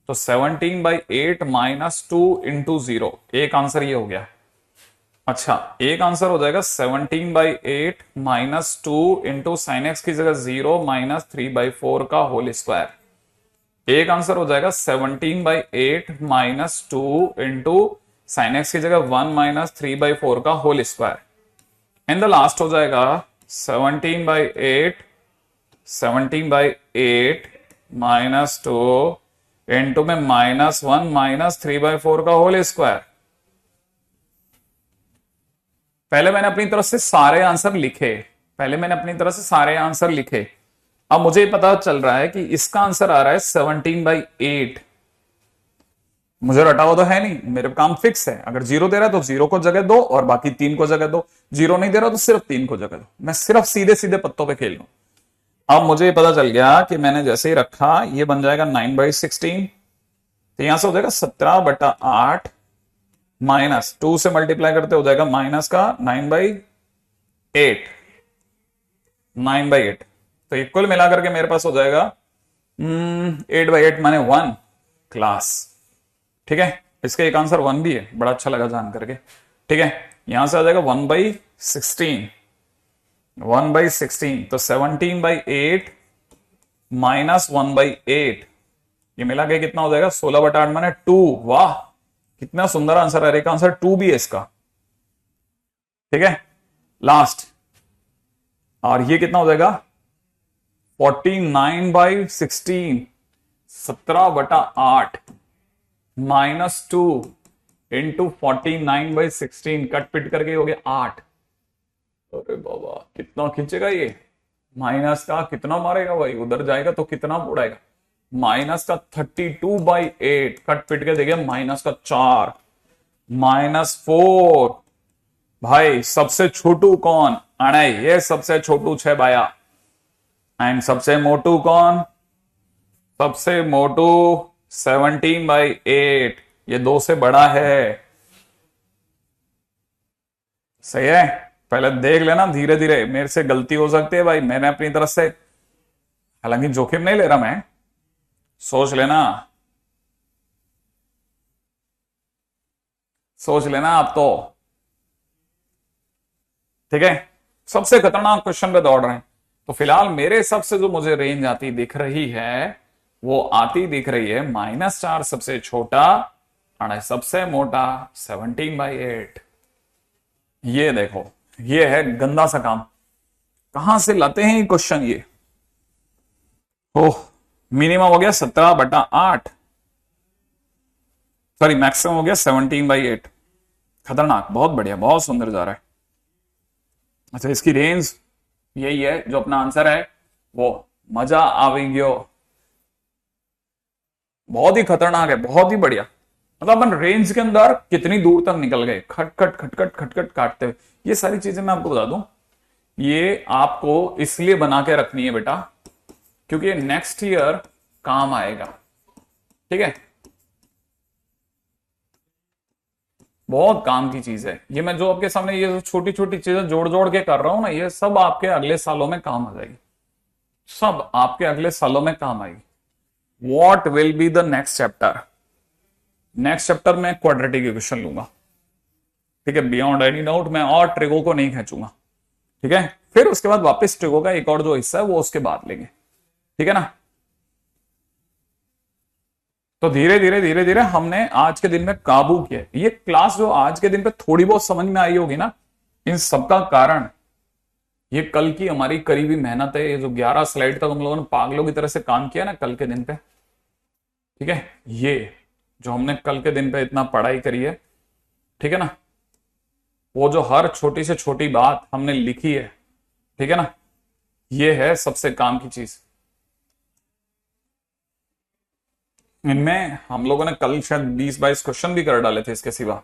तो 17/8 -2 इंटू 0, एक आंसर ये हो गया। अच्छा, एक आंसर हो जाएगा 17/8 -2 इंटू साइन एक्स की जगह 0 -3/4 का होल स्क्वायर। एक आंसर हो जाएगा 17/8 -2 इंटू साइन एक्स की जगह 1 -3/4 का whole square. And the last हो जाएगा 17/8 -2 इंटू में -1 -3/4 का होल स्क्वायर। पहले मैंने अपनी तरफ से सारे आंसर लिखे, अब मुझे पता चल रहा है कि इसका आंसर आ रहा है 17/8। मुझे रटा हुआ तो है नहीं, मेरे काम फिक्स है। अगर 0 दे रहा है तो 0 को जगह दो और बाकी 3 को जगह दो, 0 नहीं दे रहा तो सिर्फ 3 को जगह दो। मैं सिर्फ सीधे सीधे पत्तों पे खेल लूं। अब मुझे पता चल गया कि मैंने जैसे ही रखा, ये बन जाएगा 9/16, तो यहां से हो जाएगा 17/8 -2 से मल्टीप्लाई करते हो जाएगा माइनस का 9/8। तो इक्वल मिलाकर के मेरे पास हो जाएगा 8/8 माने 1 क्लास। ठीक है, इसका एक आंसर 1 भी है, बड़ा अच्छा लगा जान करके। ठीक है, यहां से आ जाएगा 1/16, तो 17/8 -1/8, ये मिला के कितना हो जाएगा 16/8 माने 2। वाह, कितना सुंदर आंसर है। एक आंसर 2 भी है इसका। ठीक है, लास्ट, और ये कितना हो जाएगा 49/16, 17/8 -2 इंटू 49/16, कट पिट करके हो गया 8। अरे बाबा कितना खींचेगा ये, माइनस का कितना मारेगा भाई, उधर जाएगा तो कितना उड़ाएगा, माइनस का 32/8, कट पिट के देखिए माइनस का 4, -4। भाई सबसे छोटू कौन, अरे ये सबसे छोटू छे भाया। एंड सबसे मोटू कौन, सबसे मोटू 17/8, ये 2 से बड़ा है। सही है, पहले देख लेना धीरे धीरे, मेरे से गलती हो सकती है भाई, मैंने अपनी तरफ से, हालांकि जोखिम नहीं ले रहा मैं, सोच लेना, सोच लेना आप तो। ठीक है, सबसे खतरनाक क्वेश्चन पे दौड़ रहे हैं। तो फिलहाल मेरे हिसाब से जो मुझे रेंज आती दिख रही है, वो आती दिख रही है -4 सबसे छोटा और सबसे मोटा 17/8। ये देखो, ये है गंदा सा काम, कहां से लाते हैं ये क्वेश्चन ये। ओह, मिनिमम हो गया 17/8, सॉरी मैक्सिमम हो गया 17/8। खतरनाक, बहुत बढ़िया, बहुत सुंदर जा रहा है। अच्छा, इसकी रेंज यही है, जो अपना आंसर है वो मजा आवी गयो। बहुत ही खतरनाक है, बहुत ही बढ़िया। मतलब अपन रेंज के अंदर कितनी दूर तक निकल गए, खटखट खटखट खटखट काटते हुए। ये सारी चीजें मैं आपको बता दूं, ये आपको इसलिए बना के रखनी है बेटा, क्योंकि नेक्स्ट ईयर काम आएगा। ठीक है, बहुत काम की चीज है ये। मैं जो आपके सामने ये छोटी छोटी चीजें जोड़ जोड़ के कर रहा हूं ना, ये सब आपके अगले सालों में काम आ जाएगी, सब आपके अगले सालों में काम आएगी। What will be the next chapter, next chapter में क्वाड्रेटिक इक्वेशन लूंगा। ठीक है, बियॉन्ड एनी डाउट मैं और ट्रिगो को नहीं खींचूंगा। ठीक है, फिर उसके बाद वापस ट्रिगो का एक और जो हिस्सा है वो उसके बाद लेंगे। ठीक है ना। तो धीरे धीरे धीरे धीरे हमने आज के दिन में काबू किया। ये क्लास जो आज के दिन पे थोड़ी बहुत समझ में आई होगी ना, इन सबका कारण ये कल की हमारी करीबी मेहनत है। ये जो 11 स्लाइड तक हम लोगों ने पागलों की तरह से काम किया ना कल के दिन पे, ठीक है, ये जो हमने कल के दिन पे इतना पढ़ाई करी है, ठीक है ना, वो जो हर छोटी से छोटी बात हमने लिखी है, ठीक है ना, ये है सबसे काम की चीज। इनमें हम लोगों ने कल शायद 20-22 क्वेश्चन भी कर डाले थे इसके सिवा।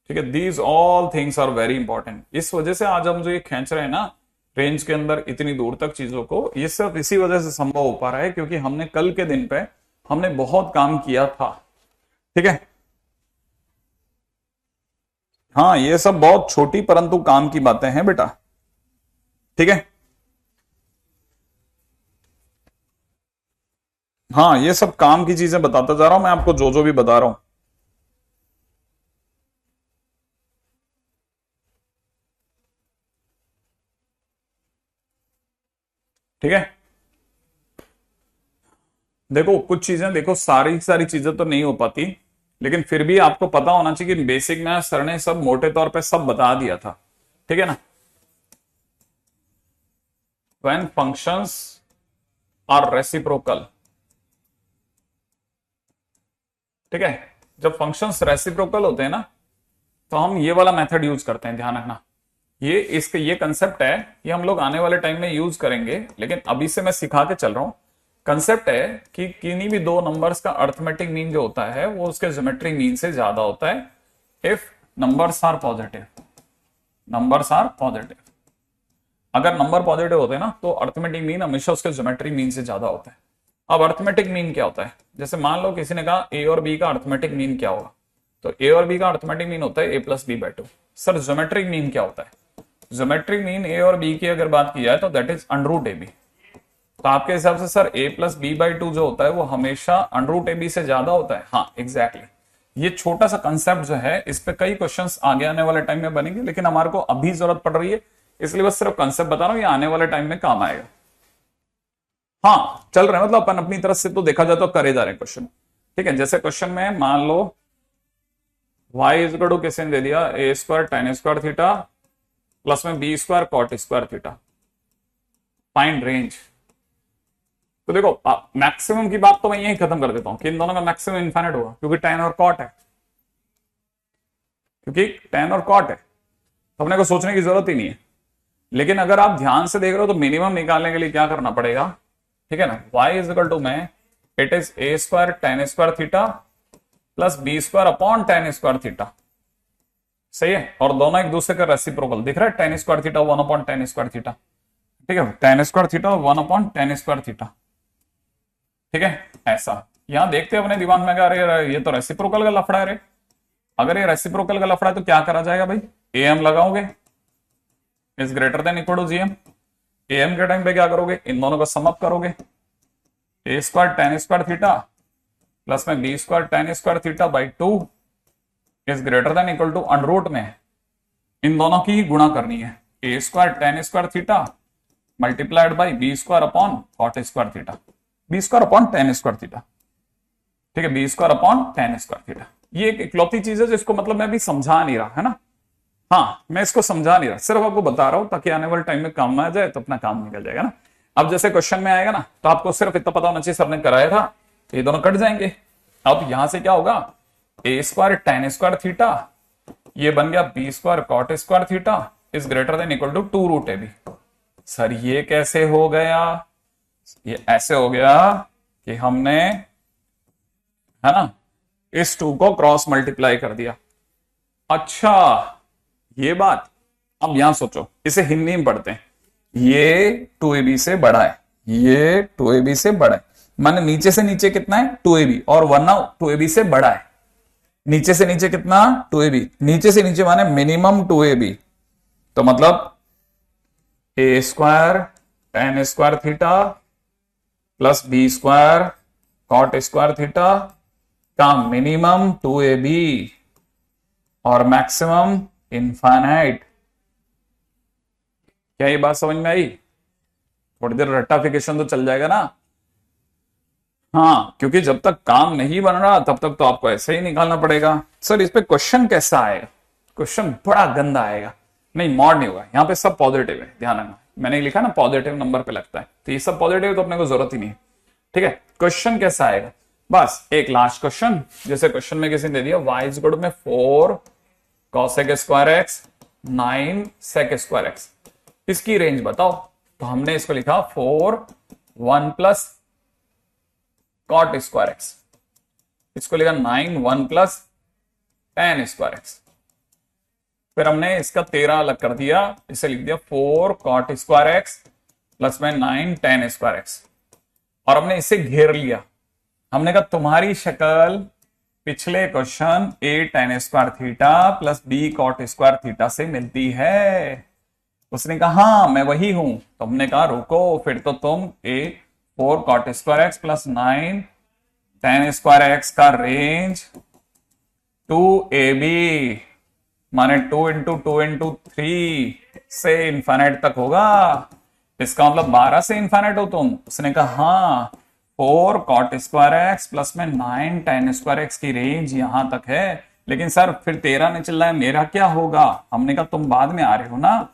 ठीक है, these all things are very important. इस वजह से आज हम जो ये खींच रहे हैं ना रेंज के अंदर इतनी दूर तक चीजों को, ये सिर्फ इसी वजह से संभव हो पा रहा है क्योंकि हमने कल के दिन पे हमने बहुत काम किया था। ठीक है, हाँ, ये सब बहुत छोटी परंतु काम की बातें हैं बेटा। ठीक है, हाँ, ये सब काम की चीजें बताता जा रहा हूं मैं आपको, जो जो भी बता रहा हूं। ठीक है, देखो कुछ चीजें, देखो सारी सारी चीजें तो नहीं हो पाती, लेकिन फिर भी आपको पता होना चाहिए कि बेसिक में सर ने सब मोटे तौर पे सब बता दिया था। ठीक है ना। व्हेन फंक्शंस आर रेसिप्रोकल, ठीक है, जब फंक्शंस रेसिप्रोकल होते हैं ना, तो हम ये वाला मेथड यूज करते हैं, ध्यान रखना। ये कंसेप्ट है, ये हम लोग आने वाले टाइम में यूज करेंगे, लेकिन अभी से मैं सिखा के चल रहा हूं। कंसेप्ट है कि किन्हीं भी दो नंबर्स का अर्थमेटिक मीन जो होता है वो उसके ज्योमेट्रिक मीन से ज्यादा होता है if numbers are positive. Numbers are positive, अगर नंबर पॉजिटिव होते हैं ना तो अर्थमेटिक मीन हमेशा उसके ज्योमेट्रिक मीन से ज्यादा होता है। अब अर्थमेटिक मीन क्या होता है, जैसे मान लो किसी ने कहा ए और बी का अर्थमेटिक मीन क्या होगा, तो ए और बी का अर्थमेटिक मीन होता है a+b/2। सर ज्योमेट्रिक मीन क्या होता है, ज्योमेट्रिक मीन ए और बी की अगर बात की जाए तो दैट इज √ab। तो आपके हिसाब से सर a+b/2 जो होता है वो हमेशा √ab से ज्यादा होता है। हाँ एग्जैक्टली, ये छोटा सा कंसेप्ट जो है इस पे कई क्वेश्चंस आगे आने वाले टाइम में बनेंगे, लेकिन हमारे को अभी जरूरत पड़ रही है इसलिए बस सिर्फ कंसेप्ट बता रहा हूं, ये आने वाले टाइम में काम आएगा। हाँ चल रहे हैं, मतलब अपन अपनी तरफ से तो देखा जाए तो करे जा रहे हैं क्वेश्चन। ठीक है, जैसे क्वेश्चन में मान लो y किसने दे दिया a² tan² थीटा प्लस में b² cot² theta. Find range. तो देखो मैक्सिमम की बात तो मैं यही खत्म कर देता हूं कि इन दोनों का मैक्सिमम इनफाइनाइट होगा, क्योंकि tan और cot है, क्योंकि tan और cot है, तो अपने को सोचने की जरूरत ही नहीं है। लेकिन अगर आप ध्यान से देख रहे हो तो मिनिमम निकालने के लिए क्या करना पड़ेगा, ठीक है ना, y इज इक्वल टू में it is a square tan square theta plus b square upon tan square theta. सही है, और दोनों एक दूसरे का रेसिप्रोकल दिख रहा है, tan square theta 1 upon tan square theta, ठीक है, tan square theta 1 upon tan square theta, ठीक है। ऐसा यहां देखते हैं अपने दिमाग में, अरे ये तो रेसिप्रोकल का लफड़ा है रे। अगर ये रेसिप्रोकल का लफड़ा है तो क्या करा जाएगा भाई, am लगाओगे is greater than equal to gm। am के टाइम पे क्या करोगे, इन दोनों का सम अप करोगे, a square tan square theta plus में b square tan square theta by 2 is greater than equal to under root में इन दोनों की गुणा करनी है, a square tan square theta multiplied by b square upon cot square theta, b square upon tan square theta, ठीक है, b square upon tan square theta. ये एक इकलौती चीज है जिसको मतलब मैं भी समझा नहीं रहा है ना, हाँ मैं इसको समझा नहीं रहा, सिर्फ आपको बता रहा हूं ताकि आने वाले टाइम में काम में आ जाए तो अपना काम निकल जाएगा ना। अब जैसे क्वेश्चन में आएगा ना तो आपको सिर्फ इतना पता होना चाहिए सर ने कराया था, ये दोनों कट जाएंगे। अब यहां से क्या होगा, a square tan square theta ये बन गया b square cot square theta is greater than equal to 2 root ab। Sir ये कैसे हो गया, ये ऐसे हो गया कि हमने, है ना, इस 2 को क्रॉस मल्टीप्लाई कर दिया। अच्छा ये बात, अब यहां सोचो, इसे हिंदी में पढ़ते हैं, ये 2ab से बड़ा है, ये 2ab से बड़ा है, माने नीचे से नीचे कितना है 2ab, और वरना 2ab से बड़ा है, नीचे से नीचे कितना 2ab, नीचे से नीचे माने मिनिमम 2ab, तो मतलब a square tan square theta plus b square cot square theta का मिनिमम 2ab और मैक्सिमम इनफाइनाइट। क्या ये बात समझ में आई, थोड़ी देर रट्टाफिकेशन तो चल जाएगा ना, हाँ, क्योंकि जब तक काम नहीं बन रहा तब तक तो आपको ऐसे ही निकालना पड़ेगा। सर इस पे क्वेश्चन कैसा आएगा, क्वेश्चन बड़ा गंदा आएगा, नहीं मॉड नहीं होगा, यहाँ पे सब पॉजिटिव है, ध्यान रखना, मैंने लिखा ना पॉजिटिव नंबर पे लगता है, तो ये सब पॉजिटिव तो अपने को जरूरत ही नहीं है, ठीक है। क्वेश्चन कैसा आएगा, बस एक लास्ट क्वेश्चन, जैसे क्वेश्चन में किसी ने दे दिया y इज इक्वल टू में 4 cosec square x 9 sec square x, इसकी रेंज बताओ। तो हमने इसको लिखा 4 1 प्लस cot स्क्वायर x, इसको लिखा 9 1 प्लस tan स्क्वायर x, फिर हमने इसका 13 अलग कर दिया, इसे लिख दिया 4 cot स्क्वायर x प्लस में 9 tan स्क्वायर x, और हमने इसे घेर लिया। हमने कहा तुम्हारी शक्ल पिछले question a tan square theta plus b cot square theta से मिलती है। उसने कहा हाँ मैं वही हूं, तो हमने कहा रुको, फिर तो तुम a 4 cot square x plus 9 tan square x का रेंज 2ab माने 2 इंटू 2 इंटू 3 से इन्फाइनाइट तक होगा, इसका मतलब 12 से इन्फाइनाइट हो तुम। उसने कहा हाँ 4 cot स्क्वायर x प्लस में 9 tan स्क्वायर x की रेंज यहां तक है, लेकिन सर फिर 13 नहीं चल रहा है, मेरा क्या होगा। हमने कहा तुम बाद में आ रहे हो ना,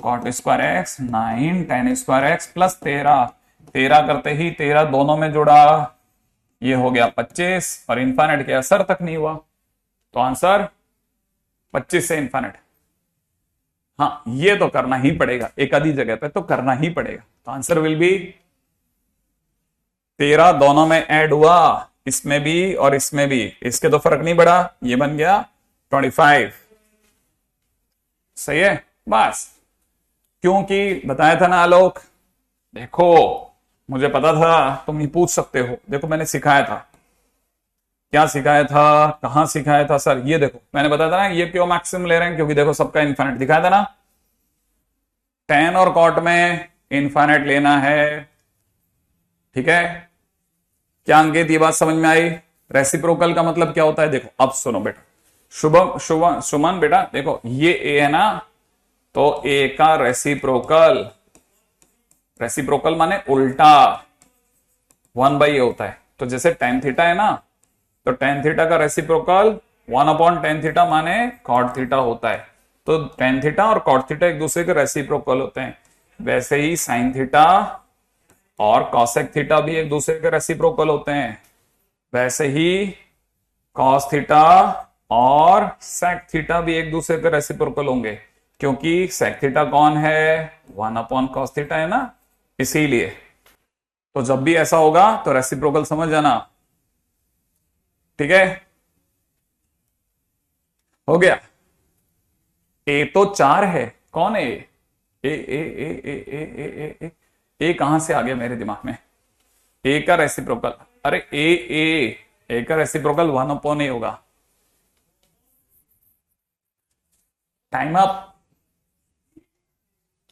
cot square x 9 tan square x plus 13 करते ही 13 दोनों में जुड़ा, ये हो गया 25, और इन्फाइनाइट के असर तक नहीं हुआ, तो आंसर 25 से इन्फाइनाइट। हाँ ये तो करना ही पड़ेगा, एक आधी जगह पे तो करना ही पड़ेगा, तो आंसर विल बी 13 दोनों में ऐड हुआ, इसमें भी और इसमें भी, इसके तो फर्क नहीं पड़ा, ये बन गया 25। सही है, बस क्योंकि बताया था ना आलोक, देखो मुझे पता था तुम ही पूछ सकते हो, देखो मैंने सिखाया था, क्या सिखाया था, कहां सिखाया था सर, ये देखो मैंने बताया था ना, ये क्यों मैक्सिमम ले रहे हैं, क्योंकि देखो सबका इन्फाइनाइट दिखाया था ना, tan और cot में इन्फाइनाइट लेना है, ठीक है। क्या अंकित ये बात समझ में आई, रेसिप्रोकल का मतलब क्या होता है, देखो अब सुनो बेटा, शुभम सुमन बेटा, देखो ये a है ना, तो a का रेसिप्रोकल, रेसिप्रोकल माने उल्टा 1 बाई ए होता है, तो जैसे tan थीटा है ना, तो tan थीटा का रेसिप्रोकल 1 अपॉन tan थीटा माने cot थीटा होता है, तो tan थीटा और cot थीटा एक दूसरे के रेसिप्रोकल होते हैं। वैसे ही साइन थीटा और कॉसेक थीटा भी एक दूसरे के रेसिप्रोकल होते हैं। वैसे ही कॉस थीटा और सेक थीटा भी एक दूसरे के रेसिप्रोकल होंगे, क्योंकि सेक थीटा कौन है, 1/cos थीटा है ना, इसीलिए। तो जब भी ऐसा होगा तो रेसिप्रोकल समझ जाना। ठीक है, हो गया। ए तो 4 है, कौन है ए कहां से आ गया मेरे दिमाग में? ए का रेसिप्रोकल, अरे ए का रेसिप्रोकल 1/a होगा। Time up.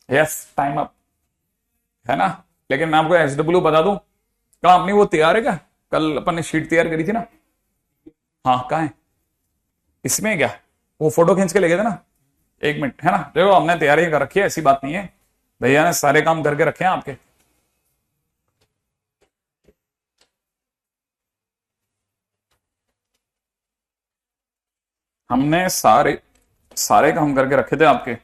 Yes, time up, है ना। लेकिन मैं आपको SW बता दूं, कहा अपनी वो तैयार है क्या? कल अपन ने शीट तैयार करी थी ना। हाँ, कहा है? इसमें है क्या? वो फोटो खींच के ले गए थे ना। एक मिनट, है ना, देखो हमने तैयारी कर रखी है, ऐसी बात नहीं है। भैया ने सारे काम करके रखे हैं आपके। हमने सारे सारे काम करके रखे थे आपके।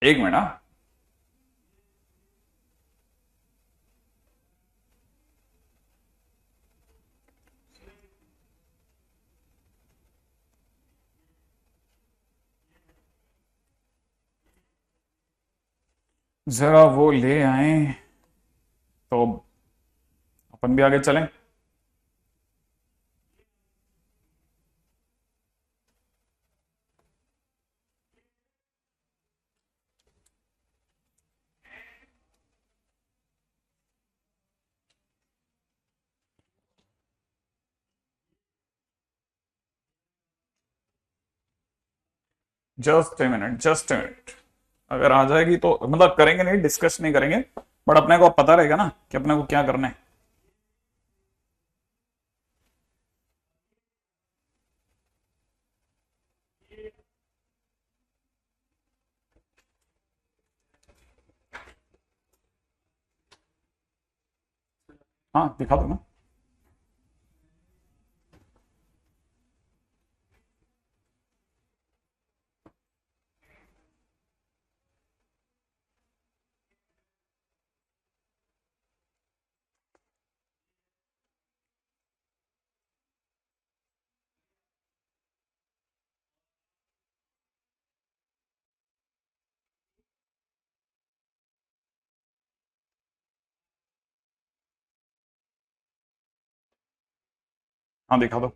एक मिनट, हाँ। जरा वो ले आए तो अपन भी आगे चलें। Just a minute, just a minute. अगर आ जाएगी तो मतलब करेंगे, नहीं डिस्कस नहीं करेंगे, बट अपने को पता रहेगा ना कि अपने को क्या करना है। हाँ, दिखा दो ना। हाँ, दिखा दो।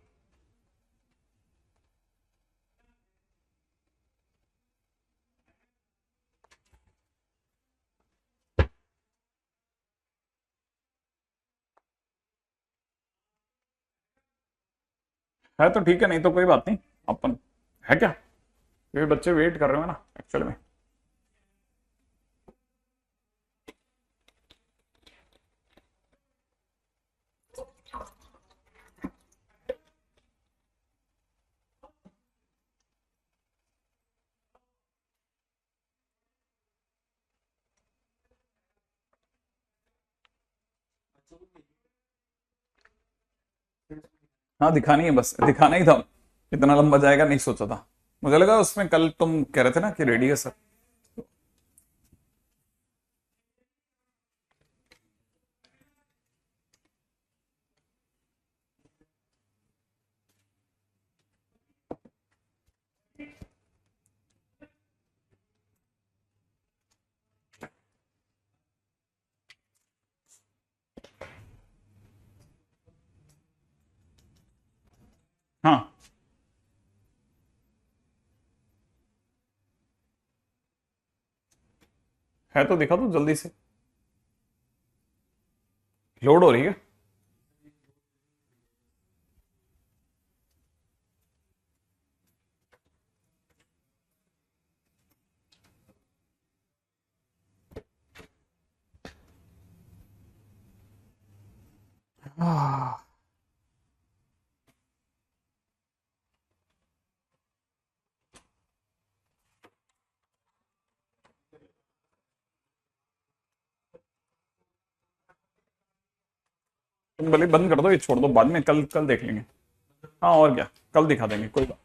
है तो ठीक है, नहीं तो कोई बात नहीं। अपन है क्या, ये बच्चे वेट कर रहे हो ना एक्चुअल में। हाँ, दिखानी है, बस दिखाना ही था। इतना लंबा जाएगा नहीं सोचा था। मुझे लगा उसमें कल तुम कह रहे थे ना कि रेडी है सर। हाँ, है तो दिखा दो जल्दी से। लोड हो रही है। तुम भले बंद कर दो, ये छोड़ दो, बाद में कल कल देख लेंगे। हाँ और क्या, कल दिखा देंगे, कोई बात।